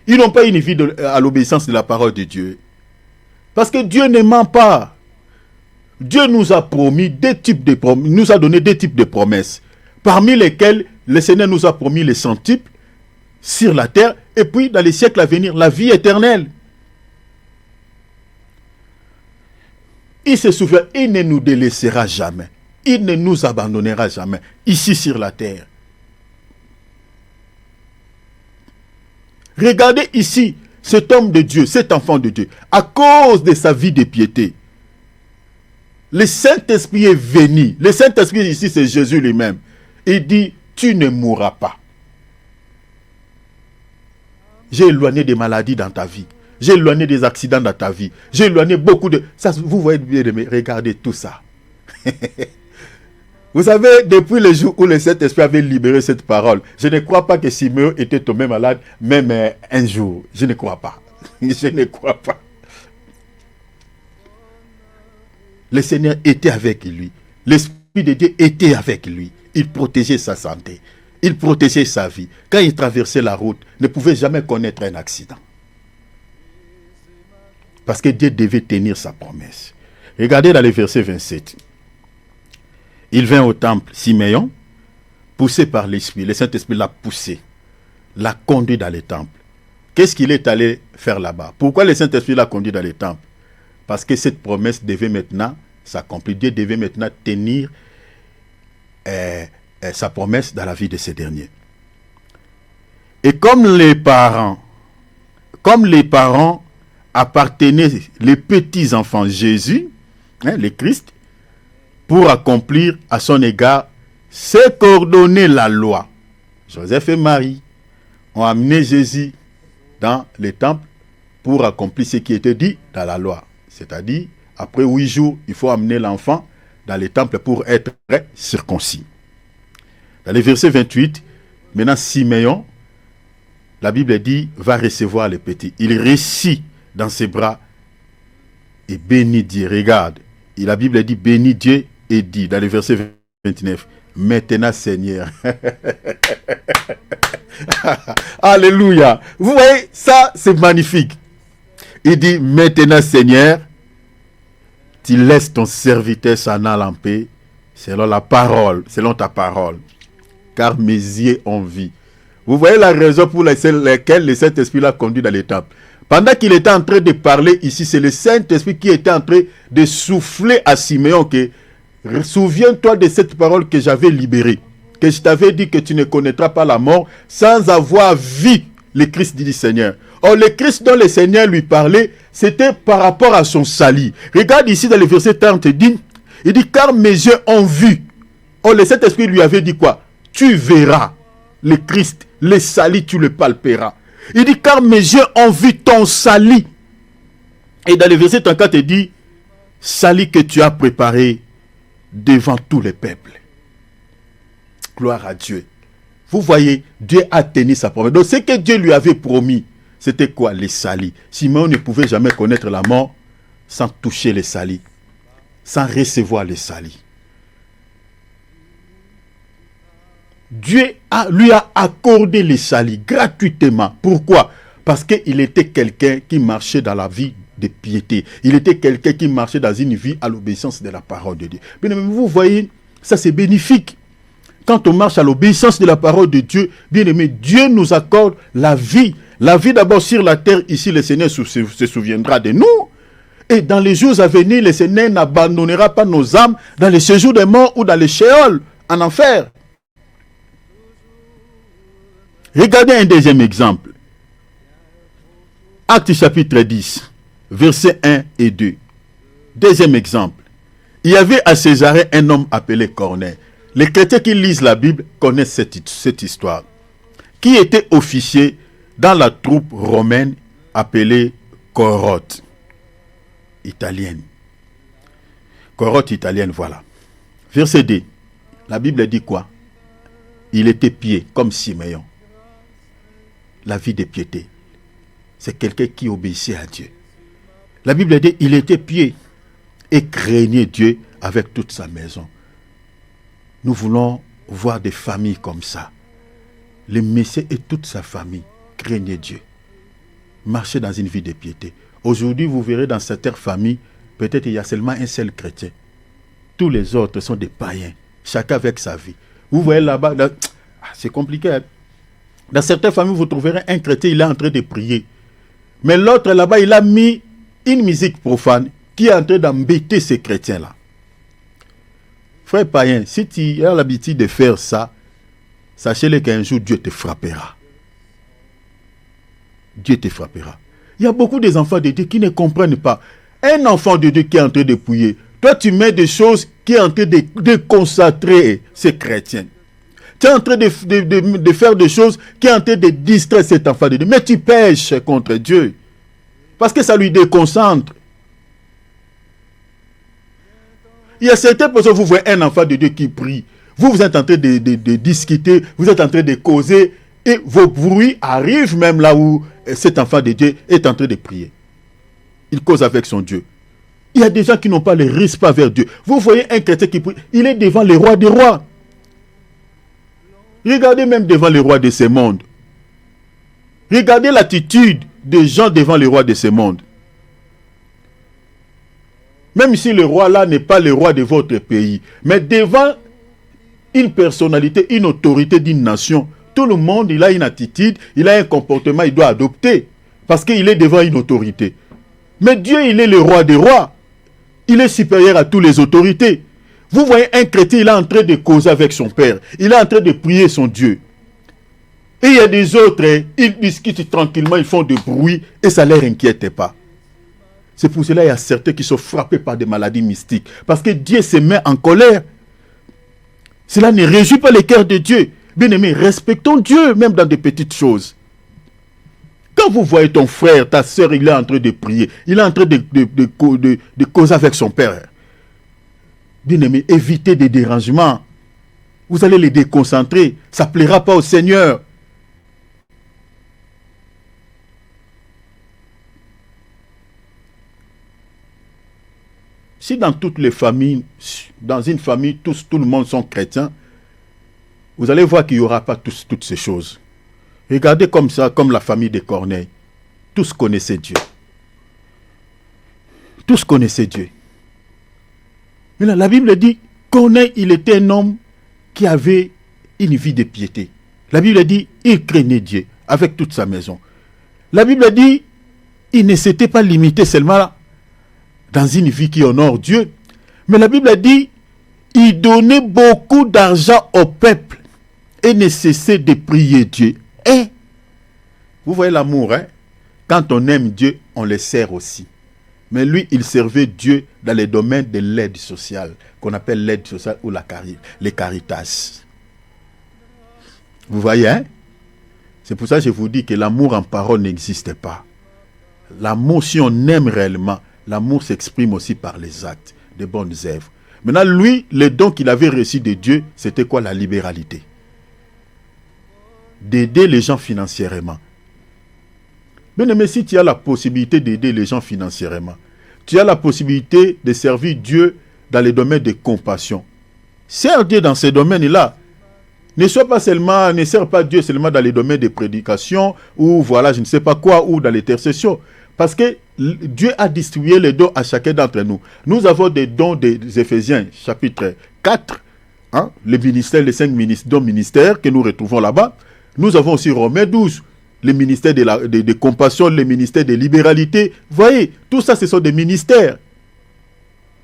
Ils n'ont pas une vie à l'obéissance de la parole de Dieu. Parce que Dieu ne ment pas. Dieu nous a promis nous a donné deux types de promesses, parmi lesquelles le Seigneur nous a promis les centuples sur la terre, et puis dans les siècles à venir, la vie éternelle. Il se souvient, il ne nous délaissera jamais. Il ne nous abandonnera jamais, ici sur la terre. Regardez ici, cet homme de Dieu, cet enfant de Dieu, à cause de sa vie de piété, le Saint-Esprit est venu. Le Saint-Esprit ici, c'est Jésus lui-même. Il dit, tu ne mourras pas. J'ai éloigné des maladies dans ta vie. J'ai éloigné des accidents dans ta vie. J'ai éloigné beaucoup de... Ça, vous voyez bien, regardez tout ça. Vous savez, depuis le jour où le Saint-Esprit avait libéré cette parole, je ne crois pas que Simeon était tombé malade, même un jour. Je ne crois pas. Je ne crois pas. Le Seigneur était avec lui. L'Esprit de Dieu était avec lui. Il protégeait sa santé. Il protégeait sa vie. Quand il traversait la route, il ne pouvait jamais connaître un accident. Parce que Dieu devait tenir sa promesse. Regardez dans le verset 27. Il vint au temple, Simeon, poussé par l'Esprit. Le Saint-Esprit l'a poussé, l'a conduit dans le temple. Qu'est-ce qu'il est allé faire là-bas? Pourquoi le Saint-Esprit l'a conduit dans le temple? Parce que cette promesse devait maintenant s'accomplir. Dieu devait maintenant tenir sa promesse dans la vie de ces derniers. Et comme les parents appartenaient les petits-enfants Jésus, le Christ, pour accomplir à son égard ce qu'ordonnait la loi. Joseph et Marie ont amené Jésus dans le temple pour accomplir ce qui était dit dans la loi. C'est-à-dire, après 8 jours, il faut amener l'enfant dans le temple pour être circoncis. Dans le verset 28, maintenant Simeon, la Bible dit, va recevoir le petit. Il récit dans ses bras et bénit Dieu. Regarde, et la Bible dit, bénit Dieu et dit, dans le verset 29, maintenant Seigneur. Alléluia. Vous voyez, ça c'est magnifique. Il dit, maintenant Seigneur, tu laisses ton serviteur s'en aller en paix, selon la parole, selon ta parole, car mes yeux ont vu. Vous voyez la raison pour laquelle le Saint-Esprit l'a conduit dans les temples. Pendant qu'il était en train de parler ici, c'est le Saint-Esprit qui était en train de souffler à Simeon que souviens-toi de cette parole que j'avais libérée, que je t'avais dit que tu ne connaîtras pas la mort sans avoir vu le Christ du Seigneur. Or, le Christ dont le Seigneur lui parlait, c'était par rapport à son salut. Regarde ici dans le verset 30, il dit, car mes yeux ont vu. Or, le Saint-Esprit lui avait dit quoi? Tu verras le Christ, le salut, tu le palperas. Il dit, car mes yeux ont vu ton salut. Et dans le verset 34, il dit, salut que tu as préparé devant tous les peuples. Gloire à Dieu. Vous voyez, Dieu a tenu sa promesse. Donc, ce que Dieu lui avait promis, c'était quoi? Les salis. Simeon ne pouvait jamais connaître la mort sans toucher les salis, sans recevoir les salis. Dieu lui a accordé les salis gratuitement. Pourquoi? Parce qu'il était quelqu'un qui marchait dans la vie de piété. Il était quelqu'un qui marchait dans une vie à l'obéissance de la parole de Dieu. Bien aimé, vous voyez, ça c'est bénéfique. Quand on marche à l'obéissance de la parole de Dieu, bien aimé, Dieu nous accorde la vie. La vie d'abord sur la terre, ici le Seigneur se souviendra de nous. Et dans les jours à venir, le Seigneur n'abandonnera pas nos âmes dans les séjours des morts ou dans les shéol, en enfer. Regardez un deuxième exemple. Actes chapitre 10, versets 1 et 2. Deuxième exemple. Il y avait à Césarée un homme appelé Corneille. Les chrétiens qui lisent la Bible connaissent cette histoire. Qui était officier dans la troupe romaine appelée Corotte. Italienne. Corotte italienne, voilà. Verset 2. La Bible dit quoi? Il était pieux comme Simeon. La vie de piété. C'est quelqu'un qui obéissait à Dieu. La Bible dit il était pieux et craignait Dieu avec toute sa maison. Nous voulons voir des familles comme ça. Le Messie et toute sa famille craignaient Dieu. Marchaient dans une vie de piété. Aujourd'hui, vous verrez dans certaines familles, peut-être il y a seulement un seul chrétien. Tous les autres sont des païens. Chacun avec sa vie. Vous voyez là-bas, c'est compliqué. Hein? Dans certaines familles, vous trouverez un chrétien, il est en train de prier. Mais l'autre là-bas, il a mis une musique profane qui est en train d'embêter ces chrétiens-là. Frère païen, si tu as l'habitude de faire ça, sachez-le qu'un jour, Dieu te frappera. Dieu te frappera. Il y a beaucoup d'enfants de Dieu qui ne comprennent pas. Un enfant de Dieu qui est en train de prier, toi tu mets des choses qui est en train de concentrer ces chrétiens. Tu es en train de faire des choses qui est en train de distraire cet enfant de Dieu. Mais tu pêches contre Dieu. Parce que ça lui déconcentre. Il y a certaines personnes, vous voyez un enfant de Dieu qui prie. Vous êtes en train de discuter, vous êtes en train de causer, et vos bruits arrivent même là où cet enfant de Dieu est en train de prier. Il cause avec son Dieu. Il y a des gens qui n'ont pas le respect vers Dieu. Vous voyez un chrétien qui prie, il est devant les rois des rois. Regardez même devant les rois de ce monde. Regardez l'attitude des gens devant les rois de ce monde. Même si le roi là n'est pas le roi de votre pays, mais devant une personnalité, une autorité d'une nation, tout le monde, il a une attitude, il a un comportement, il doit adopter. Parce qu'il est devant une autorité. Mais Dieu, il est le roi des rois. Il est supérieur à toutes les autorités. Vous voyez un chrétien, il est en train de causer avec son père. Il est en train de prier son Dieu. Et il y a des autres, ils discutent tranquillement, ils font du bruit et ça ne les inquiète pas. C'est pour cela qu'il y a certains qui sont frappés par des maladies mystiques. Parce que Dieu se met en colère. Cela ne réjouit pas le cœur de Dieu. Bien aimé, respectons Dieu, même dans des petites choses. Quand vous voyez ton frère, ta soeur, il est en train de prier, il est en train de causer avec son père. Bien aimé, évitez des dérangements. Vous allez les déconcentrer. Ça ne plaira pas au Seigneur. Si dans toutes les familles, dans une famille, tout le monde sont chrétiens, vous allez voir qu'il n'y aura pas toutes ces choses. Regardez comme ça, comme la famille de Corneille. Tous connaissaient Dieu. Tous connaissaient Dieu. Maintenant, la Bible dit, Corneille, il était un homme qui avait une vie de piété. La Bible dit, il craignait Dieu avec toute sa maison. La Bible dit, il ne s'était pas limité seulement dans une vie qui honore Dieu. Mais la Bible dit, il donnait beaucoup d'argent au peuple et ne cessait de prier Dieu. Et, vous voyez l'amour, hein? Quand on aime Dieu, on le sert aussi. Mais lui, il servait Dieu dans les domaines de l'aide sociale, qu'on appelle l'aide sociale ou les caritas. Vous voyez, hein? C'est pour ça que je vous dis que l'amour en parole n'existe pas. L'amour, si on aime réellement, l'amour s'exprime aussi par les actes, de bonnes œuvres. Maintenant, lui, le don qu'il avait reçu de Dieu, c'était quoi? La libéralité. D'aider les gens financièrement. Mais si tu as la possibilité d'aider les gens financièrement, tu as la possibilité de servir Dieu dans les domaines de compassion. Sers Dieu dans ces domaines-là. Ne sers pas Dieu seulement dans les domaines de prédication ou voilà, je ne sais pas quoi, ou dans l'intercession. Parce que Dieu a distribué les dons à chacun d'entre nous. Nous avons des dons des Éphésiens, chapitre 4, hein, les ministères, les 5 dons ministères que nous retrouvons là-bas. Nous avons aussi Romains 12, les ministères de compassion, les ministères de libéralité. Vous voyez, tout ça, ce sont des ministères.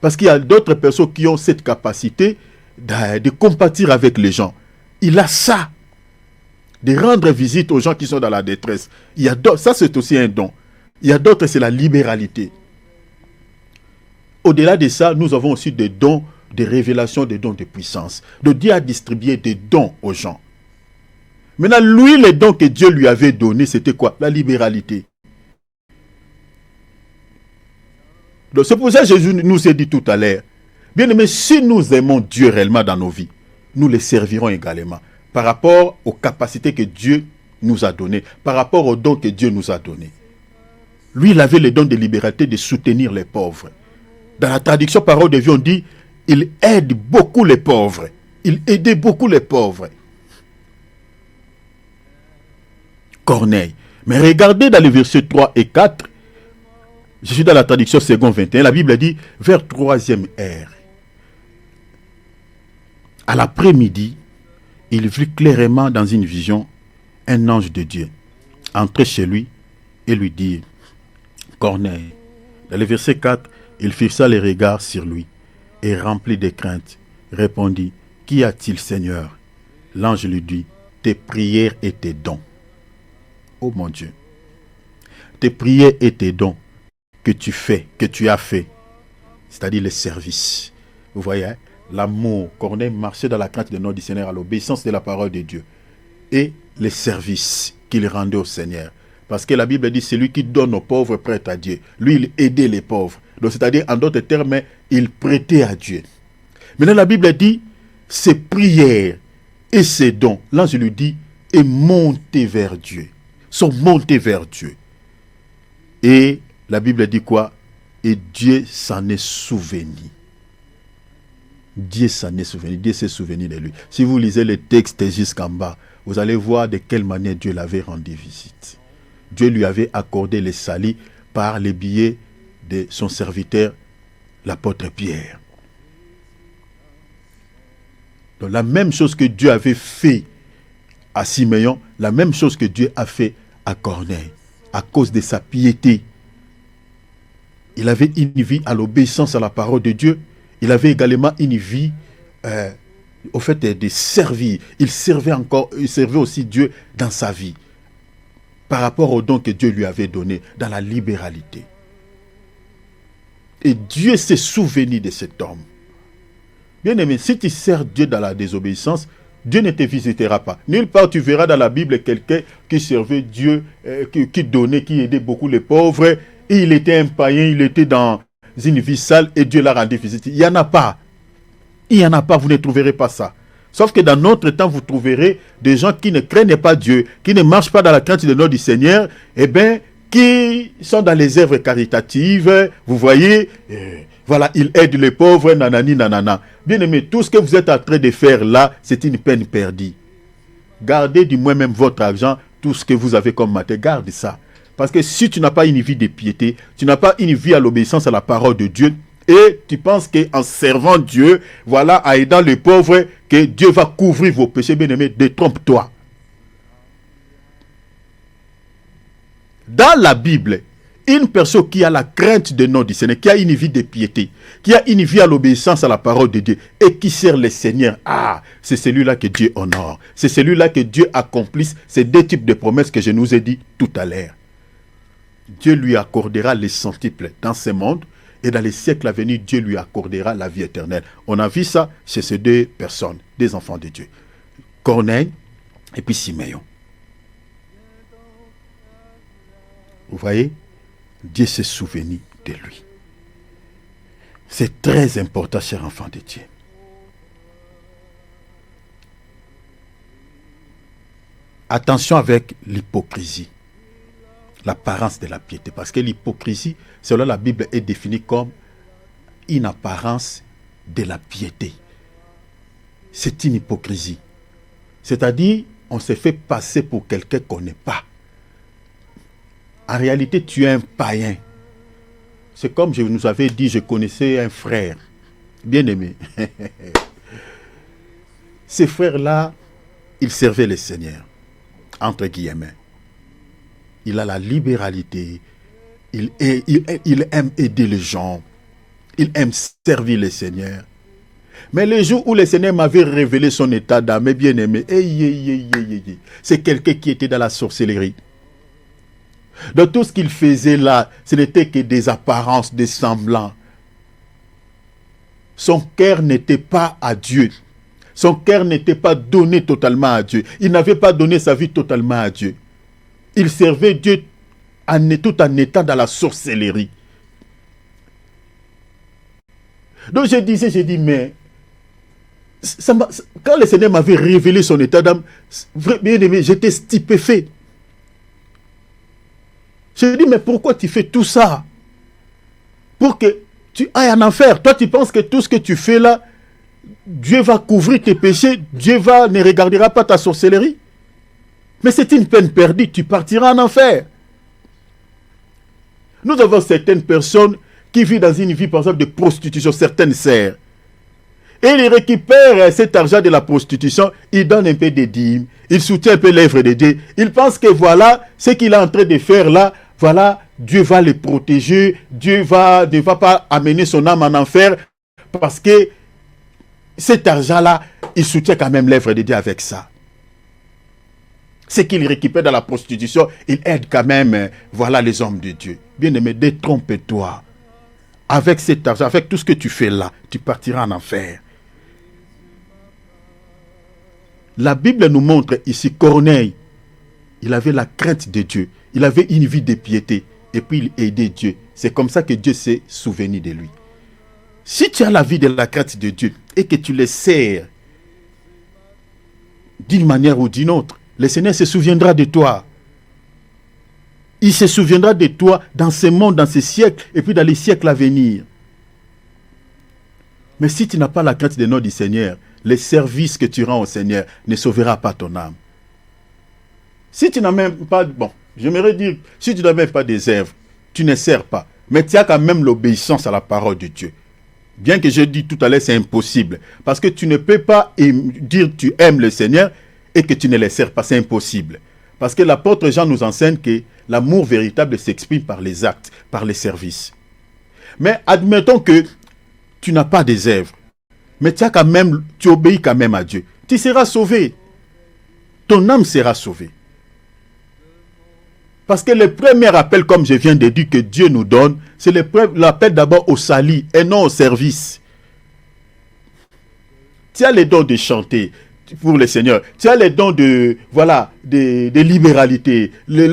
Parce qu'il y a d'autres personnes qui ont cette capacité de compatir avec les gens. Il a ça, de rendre visite aux gens qui sont dans la détresse. Il y a ça, c'est aussi un don. Il y a d'autres, c'est la libéralité. Au-delà de ça, nous avons aussi des dons de révélation, des dons de puissance. De Dieu a distribué des dons aux gens. Maintenant, lui, les dons que Dieu lui avait donnés, c'était quoi? La libéralité. Donc, c'est pour ça que Jésus nous a dit tout à l'heure, bien aimé, si nous aimons Dieu réellement dans nos vies, nous les servirons également par rapport aux capacités que Dieu nous a données, par rapport aux dons que Dieu nous a donnés. Lui, il avait le don de liberté de soutenir les pauvres. Dans la traduction parole de Dieu, on dit, il aide beaucoup les pauvres. Il aidait beaucoup les pauvres. Corneille. Mais regardez dans les versets 3 et 4, je suis dans la traduction second 21, la Bible dit, vers 3e heure, à l'après-midi, il vit clairement dans une vision un ange de Dieu entrer chez lui et lui dire, Corneille. Dans le verset 4, il fixa les regards sur lui et rempli de crainte, répondit, qu'y a-t-il, Seigneur? L'ange lui dit, tes prières et tes dons. Oh mon Dieu, tes prières et tes dons que tu as fait, c'est-à-dire les services. Vous voyez, hein? L'amour, Corneille marchait dans la crainte de notre Seigneur à l'obéissance de la parole de Dieu et les services qu'il rendait au Seigneur. Parce que la Bible dit, celui qui donne aux pauvres prête à Dieu. Lui, il aidait les pauvres. Donc, c'est-à-dire, en d'autres termes, il prêtait à Dieu. Maintenant, la Bible dit, ses prières et ses dons, l'ange lui dit, est monté vers Dieu. Sont montés vers Dieu. Et la Bible dit quoi? Et Dieu s'en est souvenu. Dieu s'en est souvenu. Dieu s'est souvenu de lui. Si vous lisez les textes jusqu'en bas, vous allez voir de quelle manière Dieu l'avait rendu visite. Dieu lui avait accordé les salis par les billets de son serviteur, l'apôtre Pierre. Donc la même chose que Dieu avait fait à Siméon, la même chose que Dieu a fait à Corneille, à cause de sa piété. Il avait une vie à l'obéissance à la parole de Dieu. Il avait également une vie au fait de servir. Il servait aussi Dieu dans sa vie, par rapport aux dons que Dieu lui avait donnés, dans la libéralité. Et Dieu s'est souvenu de cet homme. Bien aimé, si tu sers Dieu dans la désobéissance, Dieu ne te visitera pas. Nulle part tu verras dans la Bible quelqu'un qui servait Dieu, qui donnait, qui aidait beaucoup les pauvres, et il était un païen, il était dans une vie sale, et Dieu l'a rendu visite. Il n'y en a pas. Il n'y en a pas, vous ne trouverez pas ça. Sauf que dans notre temps, vous trouverez des gens qui ne craignent pas Dieu, qui ne marchent pas dans la crainte de nom du Seigneur, et bien, qui sont dans les œuvres caritatives, vous voyez, voilà, ils aident les pauvres, nanani, nanana. Bien aimé, tout ce que vous êtes en train de faire là, c'est une peine perdue. Gardez du moins même votre argent, tout ce que vous avez comme matière, garde ça. Parce que si tu n'as pas une vie de piété, tu n'as pas une vie à l'obéissance à la parole de Dieu, et tu penses qu'en servant Dieu, voilà, en aidant les pauvres, que Dieu va couvrir vos péchés, bien aimé, détrompe-toi. Dans la Bible, une personne qui a la crainte de nom du Seigneur, qui a une vie de piété, qui a une vie à l'obéissance à la parole de Dieu et qui sert le Seigneur, c'est celui-là que Dieu honore. C'est celui-là que Dieu accomplisse ces deux types de promesses que je nous ai dit tout à l'heure. Dieu lui accordera les centuples dans ce monde et dans les siècles à venir, Dieu lui accordera la vie éternelle. On a vu ça chez ces deux personnes, des enfants de Dieu. Corneille et puis Siméon. Vous voyez, Dieu s'est souvenu de lui. C'est très important, chers enfants de Dieu. Attention avec l'hypocrisie, l'apparence de la piété. Parce que l'hypocrisie, selon la Bible, est définie comme une apparence de la piété. C'est une hypocrisie. C'est-à-dire, on se fait passer pour quelqu'un qu'on n'est pas. En réalité, tu es un païen. C'est comme je nous avais dit, je connaissais un frère, bien aimé. Ces frères-là, ils servaient le Seigneur, entre guillemets. Il a la libéralité, il aime aider les gens, il aime servir le Seigneur. Mais le jour où le Seigneur m'avait révélé son état d'âme, bien aimé, c'est quelqu'un qui était dans la sorcellerie. Donc tout ce qu'il faisait là, ce n'était que des apparences, des semblants. Son cœur n'était pas à Dieu. Son cœur n'était pas donné totalement à Dieu. Il n'avait pas donné sa vie totalement à Dieu. Il servait Dieu tout en étant dans la sorcellerie. Donc je dis, mais quand le Seigneur m'avait révélé son état d'âme, bien aimé, j'étais stupéfait. Je dis, mais pourquoi tu fais tout ça? Pour que tu ailles en enfer. Toi, tu penses que tout ce que tu fais là, Dieu va couvrir tes péchés, Dieu ne regardera pas ta sorcellerie. Mais c'est une peine perdue, tu partiras en enfer. Nous avons certaines personnes qui vivent dans une vie, par exemple, de prostitution, certaines sœurs. Et ils récupèrent cet argent de la prostitution, ils donnent un peu de dîmes, ils soutiennent un peu l'œuvre de Dieu. Ils pensent que voilà, ce qu'il est en train de faire là, voilà, Dieu va les protéger, Dieu ne va pas amener son âme en enfer, parce que cet argent-là, il soutient quand même l'œuvre de Dieu avec ça. Ce qu'il récupère dans la prostitution, il aide quand même, voilà, les hommes de Dieu. Bien-aimé, détrompe-toi. Avec cet argent, avec tout ce que tu fais là, tu partiras en enfer. La Bible nous montre ici Corneille Il avait la crainte de Dieu. Il avait une vie de piété. Et puis il aidait Dieu. C'est comme ça que Dieu s'est souvenu de lui. Si tu as la vie de la crainte de Dieu et que tu le sers d'une manière ou d'une autre, le Seigneur se souviendra de toi. Il se souviendra de toi dans ce monde, dans ce siècle, et puis dans les siècles à venir. Mais si tu n'as pas la crainte de nom du Seigneur, le service que tu rends au Seigneur ne sauvera pas ton âme. Si tu n'as même pas, j'aimerais dire, si tu n'as même pas des œuvres, tu ne sers pas. Mais tu as quand même l'obéissance à la parole de Dieu. Bien que je dis tout à l'heure, c'est impossible. Parce que tu ne peux pas dire que tu aimes le Seigneur et que tu ne le sers pas. C'est impossible. Parce que l'apôtre Jean nous enseigne que l'amour véritable s'exprime par les actes, par les services. Mais admettons que tu n'as pas des œuvres, mais tu obéis quand même à Dieu. Tu seras sauvé. Ton âme sera sauvée. Parce que le premier appel, comme je viens de dire, que Dieu nous donne, c'est l'appel d'abord au salut et non au service. Tu as les dons de chanter pour le Seigneur. Tu as les dons de libéralité, les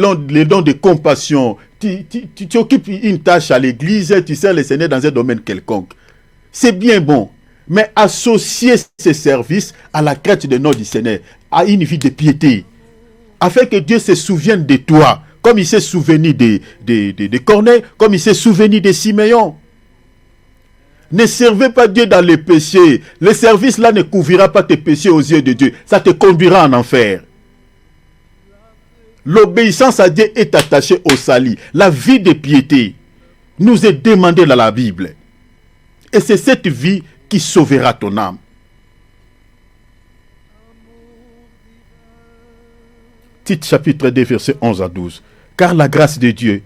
dons de compassion. Tu occupes une tâche à l'église, tu sers le Seigneur dans un domaine quelconque. C'est bien bon. Mais associer ces services à la crainte de nom du Seigneur, à une vie de piété, afin que Dieu se souvienne de toi, comme il s'est souvenu de Corneille, comme il s'est souvenu de Siméon. Ne servez pas Dieu dans les péchés. Le service là ne couvrira pas tes péchés aux yeux de Dieu. Ça te conduira en enfer. L'obéissance à Dieu est attachée au salut. La vie de piété nous est demandée dans la Bible. Et c'est cette vie qui sauvera ton âme. Tite chapitre 2, versets 11 à 12. Car la grâce de Dieu,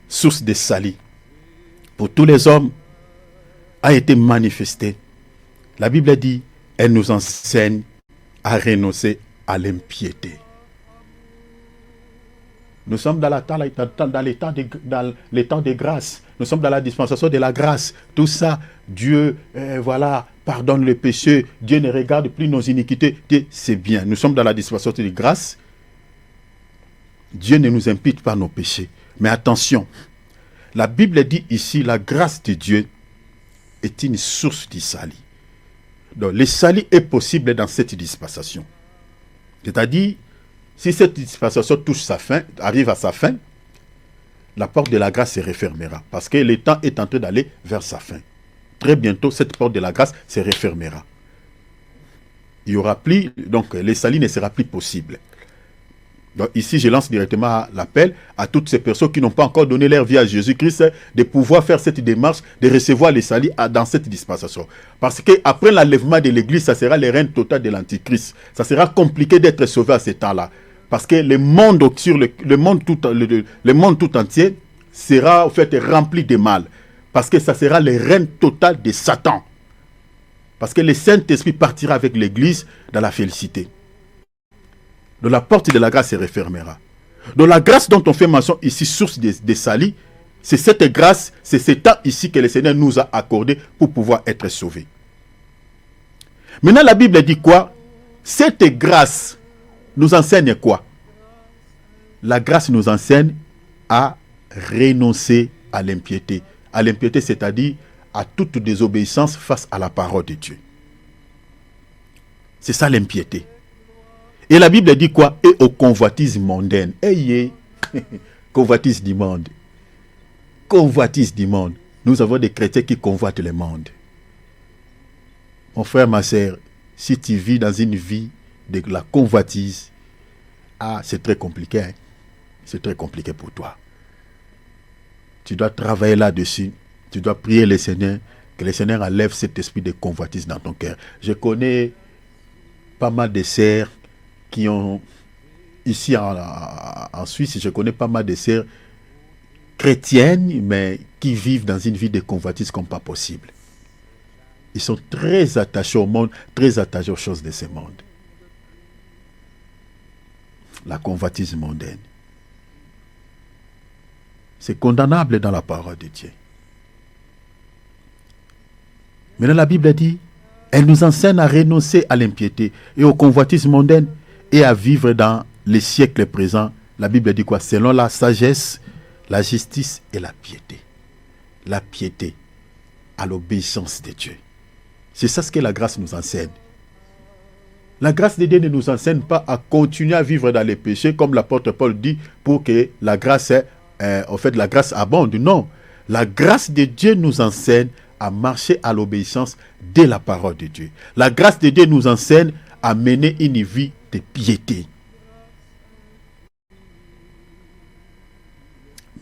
source de salut, pour tous les hommes, a été manifestée. La Bible dit, elle nous enseigne à renoncer à l'impiété. Nous sommes dans les temps de grâce. Nous sommes dans la dispensation de la grâce. Tout ça, Dieu, pardonne le péché. Dieu ne regarde plus nos iniquités. C'est bien. Nous sommes dans la dispensation de grâce. Dieu ne nous impute pas nos péchés. Mais attention, la Bible dit ici, la grâce de Dieu est une source du salut. Donc, le salut est possible dans cette dispensation. C'est-à-dire, si cette dispensation arrive à sa fin, la porte de la grâce se refermera. Parce que le temps est en train d'aller vers sa fin. Très bientôt, cette porte de la grâce se refermera. Il y aura plus, donc le salut ne sera plus possible. Donc ici, je lance directement l'appel à toutes ces personnes qui n'ont pas encore donné leur vie à Jésus-Christ de pouvoir faire cette démarche, de recevoir le salut dans cette dispensation. Parce qu'après l'enlèvement de l'Église, ça sera le règne total de l'Antichrist. Ça sera compliqué d'être sauvé à ce temps-là. Parce que le monde tout entier sera en fait rempli de mal. Parce que ça sera le règne total de Satan. Parce que le Saint-Esprit partira avec l'Église dans la félicité. Donc la porte de la grâce se refermera. Donc la grâce dont on fait mention ici, source de salut, c'est cette grâce, c'est ce temps ici que le Seigneur nous a accordé pour pouvoir être sauvés. Maintenant la Bible dit quoi? Cette grâce nous enseigne quoi? La grâce nous enseigne à renoncer à l'impiété. À l'impiété, c'est-à-dire à toute désobéissance face à la parole de Dieu. C'est ça l'impiété. Et la Bible dit quoi? Et aux convoitises mondaines. Ayez, convoitise du monde. Convoitise du monde. Nous avons des chrétiens qui convoitent le monde. Mon frère, ma sœur, si tu vis dans une vie de la convoitise, c'est très compliqué. Hein? C'est très compliqué pour toi. Tu dois travailler là-dessus. Tu dois prier le Seigneur, que le Seigneur enlève cet esprit de convoitise dans ton cœur. Je connais pas mal de sœurs qui ont, ici en Suisse, je connais pas mal de sœurs chrétiennes, mais qui vivent dans une vie de convoitise comme pas possible. Ils sont très attachés au monde, très attachés aux choses de ce monde. La convoitise mondaine. C'est condamnable dans la parole de Dieu. Maintenant, la Bible dit, elle nous enseigne à renoncer à l'impiété et aux convoitises mondaines et à vivre dans les siècles présents, la Bible dit quoi? Selon la sagesse, la justice et la piété. La piété à l'obéissance de Dieu. C'est ça ce que la grâce nous enseigne. La grâce de Dieu ne nous enseigne pas à continuer à vivre dans les péchés, comme l'apôtre Paul dit, pour que la grâce, la grâce abonde. Non. La grâce de Dieu nous enseigne à marcher à l'obéissance de la parole de Dieu. La grâce de Dieu nous enseigne à mener une vie de piété.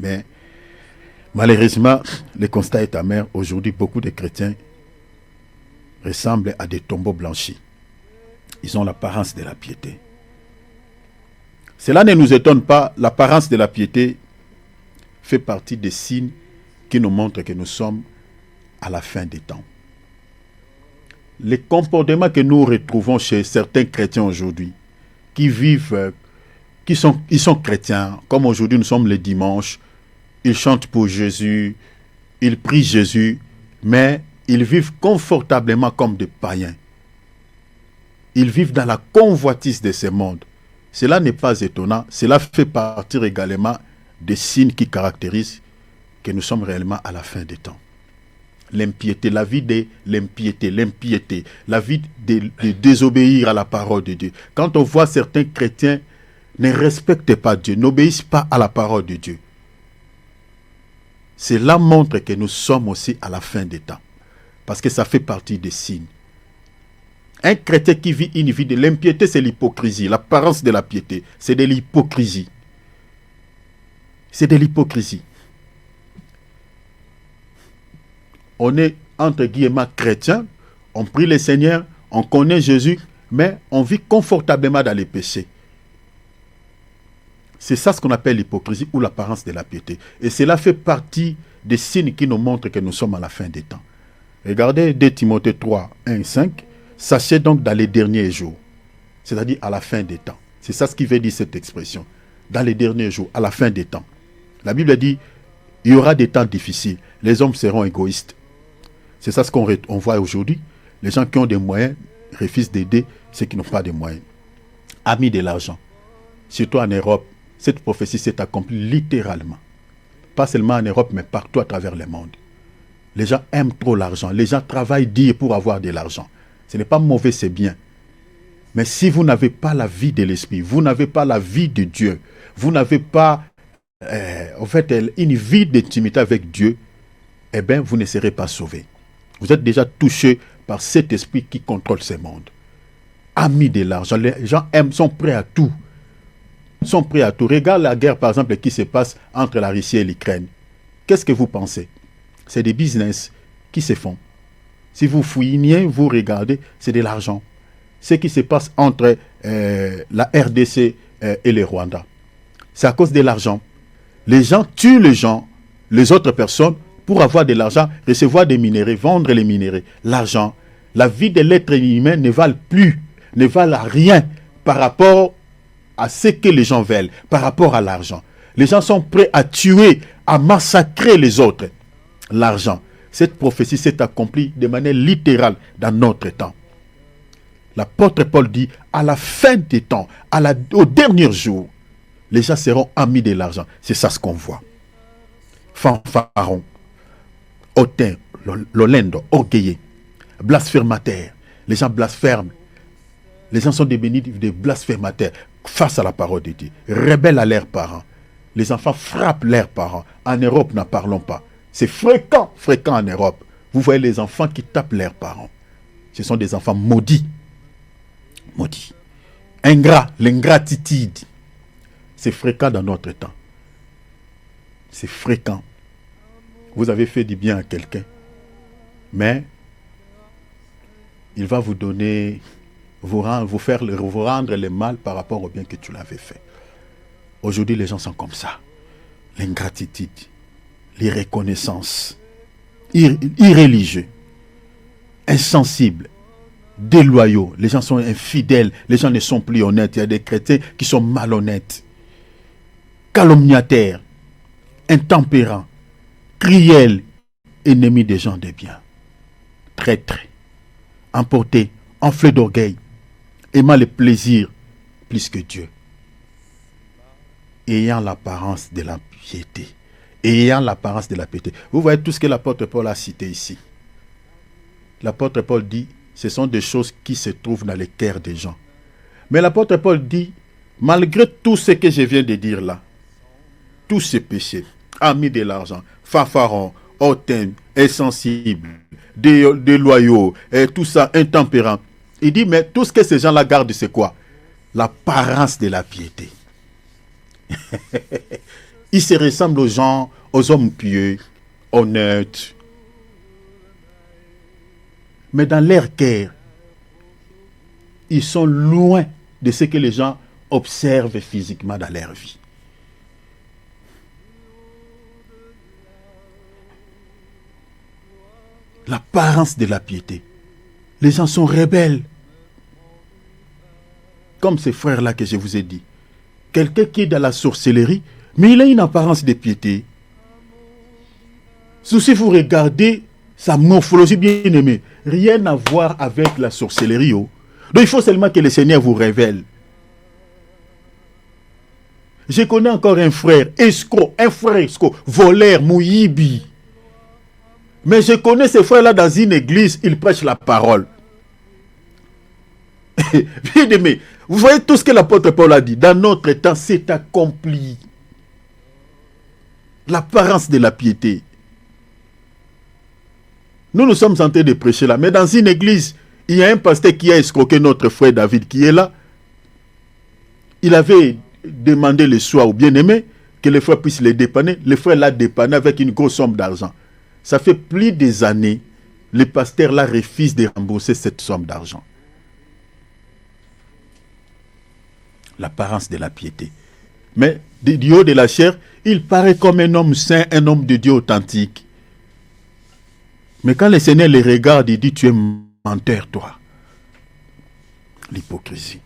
Mais malheureusement, le constat est amer. Aujourd'hui, beaucoup de chrétiens ressemblent à des tombeaux blanchis. Ils ont l'apparence de la piété. Cela ne nous étonne pas. L'apparence de la piété fait partie des signes qui nous montrent que nous sommes à la fin des temps. Les comportements que nous retrouvons chez certains chrétiens aujourd'hui, qui vivent, ils sont chrétiens, comme aujourd'hui nous sommes le dimanche, ils chantent pour Jésus, ils prient Jésus, mais ils vivent confortablement comme des païens. Ils vivent dans la convoitise de ce monde. Cela n'est pas étonnant. Cela fait partie également des signes qui caractérisent que nous sommes réellement à la fin des temps. L'impiété, la vie de l'impiété, la vie de désobéir à la parole de Dieu. Quand on voit certains chrétiens ne respectent pas Dieu, n'obéissent pas à la parole de Dieu, cela montre que nous sommes aussi à la fin des temps. Parce que ça fait partie des signes. Un chrétien qui vit une vie de l'impiété, c'est l'hypocrisie. L'apparence de la piété, c'est de l'hypocrisie. C'est de l'hypocrisie. On est, entre guillemets, chrétien, on prie le Seigneur, on connaît Jésus, mais on vit confortablement dans les péchés. C'est ça ce qu'on appelle l'hypocrisie ou l'apparence de la piété. Et cela fait partie des signes qui nous montrent que nous sommes à la fin des temps. Regardez 2 Timothée 3, 1 et 5. Sachez donc dans les derniers jours, c'est-à-dire à la fin des temps. C'est ça ce qui veut dire cette expression. Dans les derniers jours, à la fin des temps. La Bible dit, il y aura des temps difficiles. Les hommes seront égoïstes. C'est ça ce qu'on voit aujourd'hui. Les gens qui ont des moyens refusent d'aider ceux qui n'ont pas de moyens. Amis de l'argent. Surtout en Europe, cette prophétie s'est accomplie littéralement. Pas seulement en Europe, mais partout à travers le monde. Les gens aiment trop l'argent. Les gens travaillent dur pour avoir de l'argent. Ce n'est pas mauvais, c'est bien. Mais si vous n'avez pas la vie de l'Esprit, vous n'avez pas la vie de Dieu, vous n'avez pas une vie d'intimité avec Dieu, eh bien, vous ne serez pas sauvés. Vous êtes déjà touchés par cet esprit qui contrôle ce monde. Amis de l'argent, les gens sont prêts à tout. Sont prêts à tout. Regarde la guerre, par exemple, qui se passe entre la Russie et l'Ukraine. Qu'est-ce que vous pensez? C'est des business qui se font. Si vous fouinez, vous regardez, c'est de l'argent. Ce qui se passe entre la RDC et le Rwanda, c'est à cause de l'argent. Les gens tuent les autres personnes, pour avoir de l'argent, recevoir des minéraux, vendre les minéraux. L'argent, la vie de l'être humain ne valent rien par rapport à ce que les gens veulent, par rapport à l'argent. Les gens sont prêts à tuer, à massacrer les autres. L'argent. Cette prophétie s'est accomplie de manière littérale dans notre temps. L'apôtre Paul dit, à la fin des temps, au dernier jour, les gens seront amis de l'argent. C'est ça ce qu'on voit. Fanfaron, hautain, lolendo, orgueilleux, blasphémateurs. Les gens blasphèment. Les gens sont devenus des blasphémateurs face à la parole de Dieu. Rebelles à leurs parents. Les enfants frappent leurs parents. En Europe, n'en parlons pas. C'est fréquent en Europe. Vous voyez les enfants qui tapent leurs parents. Ce sont des enfants maudits. Maudits. Ingrats, l'ingratitude. C'est fréquent dans notre temps. C'est fréquent. Vous avez fait du bien à quelqu'un, mais il va vous donner, vous rendre le mal par rapport au bien que tu l'avais fait. Aujourd'hui, les gens sont comme ça. L'ingratitude, l'irreconnaissance, irréligieux, insensibles, déloyaux. Les gens sont infidèles, les gens ne sont plus honnêtes. Il y a des chrétiens qui sont malhonnêtes, calomniateurs, intempérants, cruels, ennemis des gens de bien, traîtres, emportés, enflés d'orgueil, aimant le plaisir plus que Dieu. ayant l'apparence de la piété. Ayant l'apparence de la piété. Vous voyez tout ce que l'apôtre Paul a cité ici. L'apôtre Paul dit, ce sont des choses qui se trouvent dans les cœurs des gens. Mais l'apôtre Paul dit, malgré tout ce que je viens de dire là, tous ces péchés, amis de l'argent, fanfarons, hautains, insensibles, déloyaux, et tout ça, intempérants. Il dit, mais tout ce que ces gens-là gardent, c'est quoi? L'apparence de la piété. Ils se ressemblent aux gens, aux hommes pieux, honnêtes. Mais dans leur cœur, ils sont loin de ce que les gens observent physiquement dans leur vie. L'apparence de la piété. Les gens sont rebelles. Comme ces frères-là que je vous ai dit. Quelqu'un qui est dans la sorcellerie, mais il a une apparence de piété. Si vous regardez sa morphologie bien aimée, rien à voir avec la sorcellerie. Oh. Donc il faut seulement que le Seigneur vous révèle. Je connais encore un frère escroc, voleur, mouyibi. Mais je connais ces frères-là dans une église, ils prêchent la parole. Bien aimé, vous voyez tout ce que l'apôtre Paul a dit. Dans notre temps, c'est accompli. L'apparence de la piété. Nous sommes en train de prêcher là. Mais dans une église, il y a un pasteur qui a escroqué notre frère David qui est là. Il avait demandé le soir au bien-aimé que le frère puisse le dépanner. Le frère l'a dépanné avec une grosse somme d'argent. Ça fait plus des années, le pasteur là refuse de rembourser cette somme d'argent. L'apparence de la piété. Mais du haut de la chair, il paraît comme un homme saint, un homme de Dieu authentique. Mais quand le Seigneur les regarde, il dit, tu es menteur, toi. L'hypocrisie.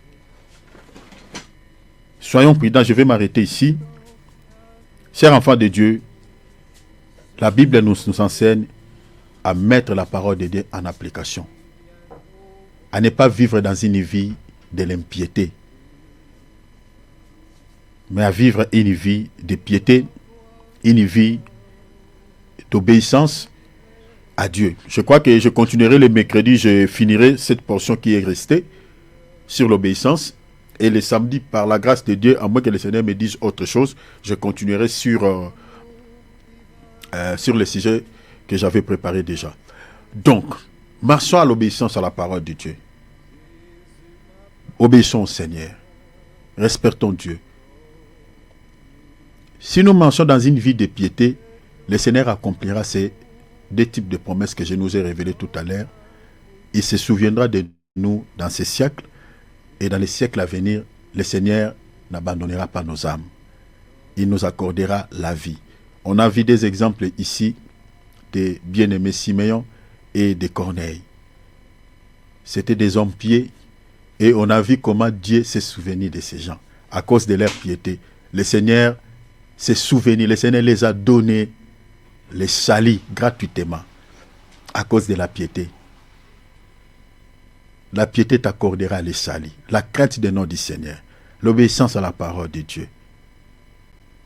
Soyons prudents, je vais m'arrêter ici. Chers enfants de Dieu, la Bible nous enseigne à mettre la parole de Dieu en application. À ne pas vivre dans une vie de l'impiété, mais à vivre une vie de piété, une vie d'obéissance à Dieu. Je crois que je continuerai le mercredi, je finirai cette portion qui est restée sur l'obéissance. Et le samedi, par la grâce de Dieu, à moins que le Seigneur me dise autre chose, je continuerai sur le sujet que j'avais préparé déjà. Donc, marchons à l'obéissance à la parole de Dieu. Obéissons au Seigneur. Respectons Dieu. Si nous marchons dans une vie de piété, le Seigneur accomplira ces deux types de promesses que je nous ai révélées tout à l'heure. Il se souviendra de nous dans ces siècles et dans les siècles à venir, le Seigneur n'abandonnera pas nos âmes. Il nous accordera la vie. On a vu des exemples ici des bien-aimés Siméon et de Corneille. C'était des hommes pieux et on a vu comment Dieu s'est souvenu de ces gens. À cause de leur piété, le Seigneur s'est souvenu, le Seigneur les a donnés, les salis gratuitement à cause de la piété. La piété t'accordera les salis, la crainte du nom du Seigneur, l'obéissance à la parole de Dieu.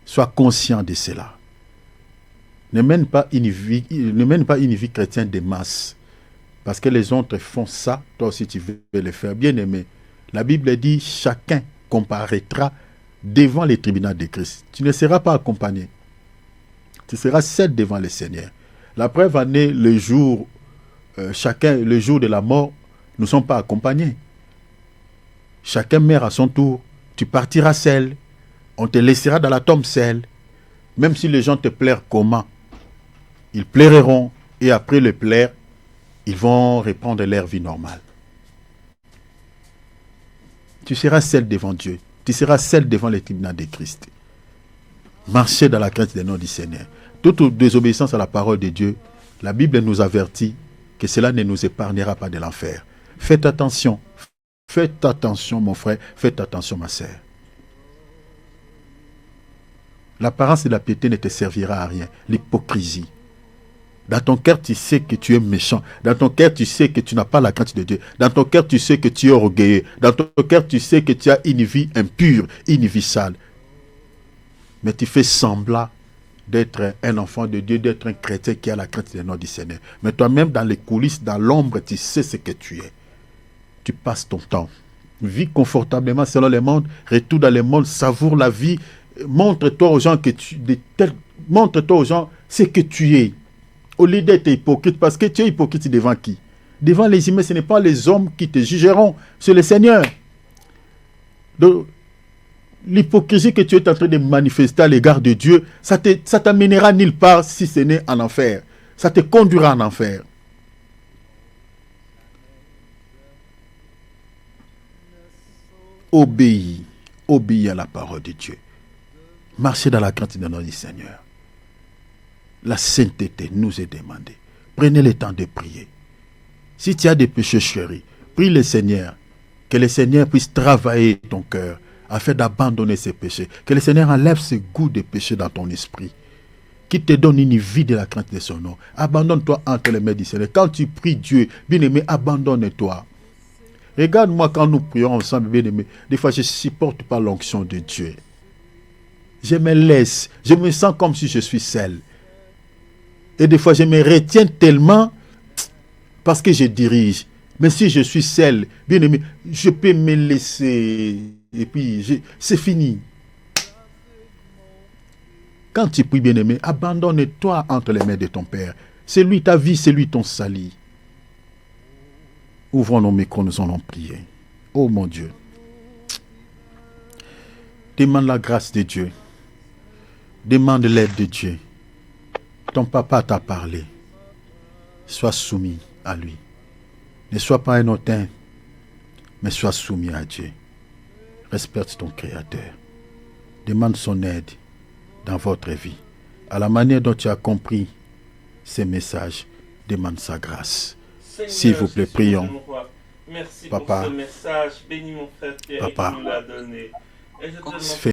Sois conscient de cela. Ne mène pas une vie chrétienne de masse. Parce que les autres font ça, toi aussi tu veux le faire. Bien aimé, la Bible dit chacun comparaîtra devant les tribunaux de Christ. Tu ne seras pas accompagné. Tu seras seul devant le Seigneur. La preuve en est le jour, le jour de la mort, nous ne sommes pas accompagnés. Chacun meurt à son tour. Tu partiras seul. On te laissera dans la tombe seul. Même si les gens te plairent comment? Ils plairont et après le plaire, ils vont reprendre leur vie normale. Tu seras seul devant Dieu. Tu seras seul devant les tribunaux de Christ. Marchez dans la crainte du nom du Seigneur. Toute désobéissance à la parole de Dieu, la Bible nous avertit que cela ne nous épargnera pas de l'enfer. Faites attention mon frère, faites attention ma sœur. L'apparence de la piété ne te servira à rien. L'hypocrisie. Dans ton cœur, tu sais que tu es méchant. Dans ton cœur, tu sais que tu n'as pas la crainte de Dieu. Dans ton cœur, tu sais que tu es orgueilleux. Dans ton cœur, tu sais que tu as une vie impure, une vie sale. Mais tu fais semblant d'être un enfant de Dieu, d'être un chrétien qui a la crainte du nom du Seigneur. Mais toi-même, dans les coulisses, dans l'ombre, tu sais ce que tu es. Tu passes ton temps. Vis confortablement selon les mondes, retourne dans les mondes, savoure la vie. Montre-toi aux gens montre-toi aux gens ce que tu es. Au lieu d'être hypocrite, parce que tu es hypocrite devant qui? Devant les humains, ce n'est pas les hommes qui te jugeront, c'est le Seigneur. Donc, l'hypocrisie que tu es en train de manifester à l'égard de Dieu, ça t'amènera nulle part si ce n'est en enfer. Ça te conduira en enfer. Obéis à la parole de Dieu. Marchez dans la crainte de notre Seigneur. La sainteté nous est demandée. Prenez le temps de prier. Si tu as des péchés chéris, prie le Seigneur. Que le Seigneur puisse travailler ton cœur afin d'abandonner ces péchés. Que le Seigneur enlève ce goût de péché dans ton esprit. Qu'il te donne une vie de la crainte de son nom. Abandonne-toi entre les mains du Seigneur. Quand tu pries Dieu, bien-aimé, abandonne-toi. Regarde-moi quand nous prions ensemble, bien-aimé. Des fois, je ne supporte pas l'onction de Dieu. Je me laisse. Je me sens comme si je suis seul. Et des fois, je me retiens tellement parce que je dirige. Mais si je suis seul, bien aimé, je peux me laisser. Et puis, c'est fini. Quand tu pries, bien aimé, abandonne-toi entre les mains de ton Père. C'est lui ta vie, c'est lui ton salut. Ouvrons nos micros, nous allons prier. Oh mon Dieu. Demande la grâce de Dieu. Demande l'aide de Dieu. Ton papa t'a parlé. Sois soumis à lui. Ne sois pas un hautain, mais sois soumis à Dieu. Respecte ton Créateur. Demande son aide dans votre vie. À la manière dont tu as compris ces messages, demande sa grâce. S'il vous plaît, prions. Merci Papa, pour ce message. Bénis mon frère Pierre qui nous l'a donné. Et je te demande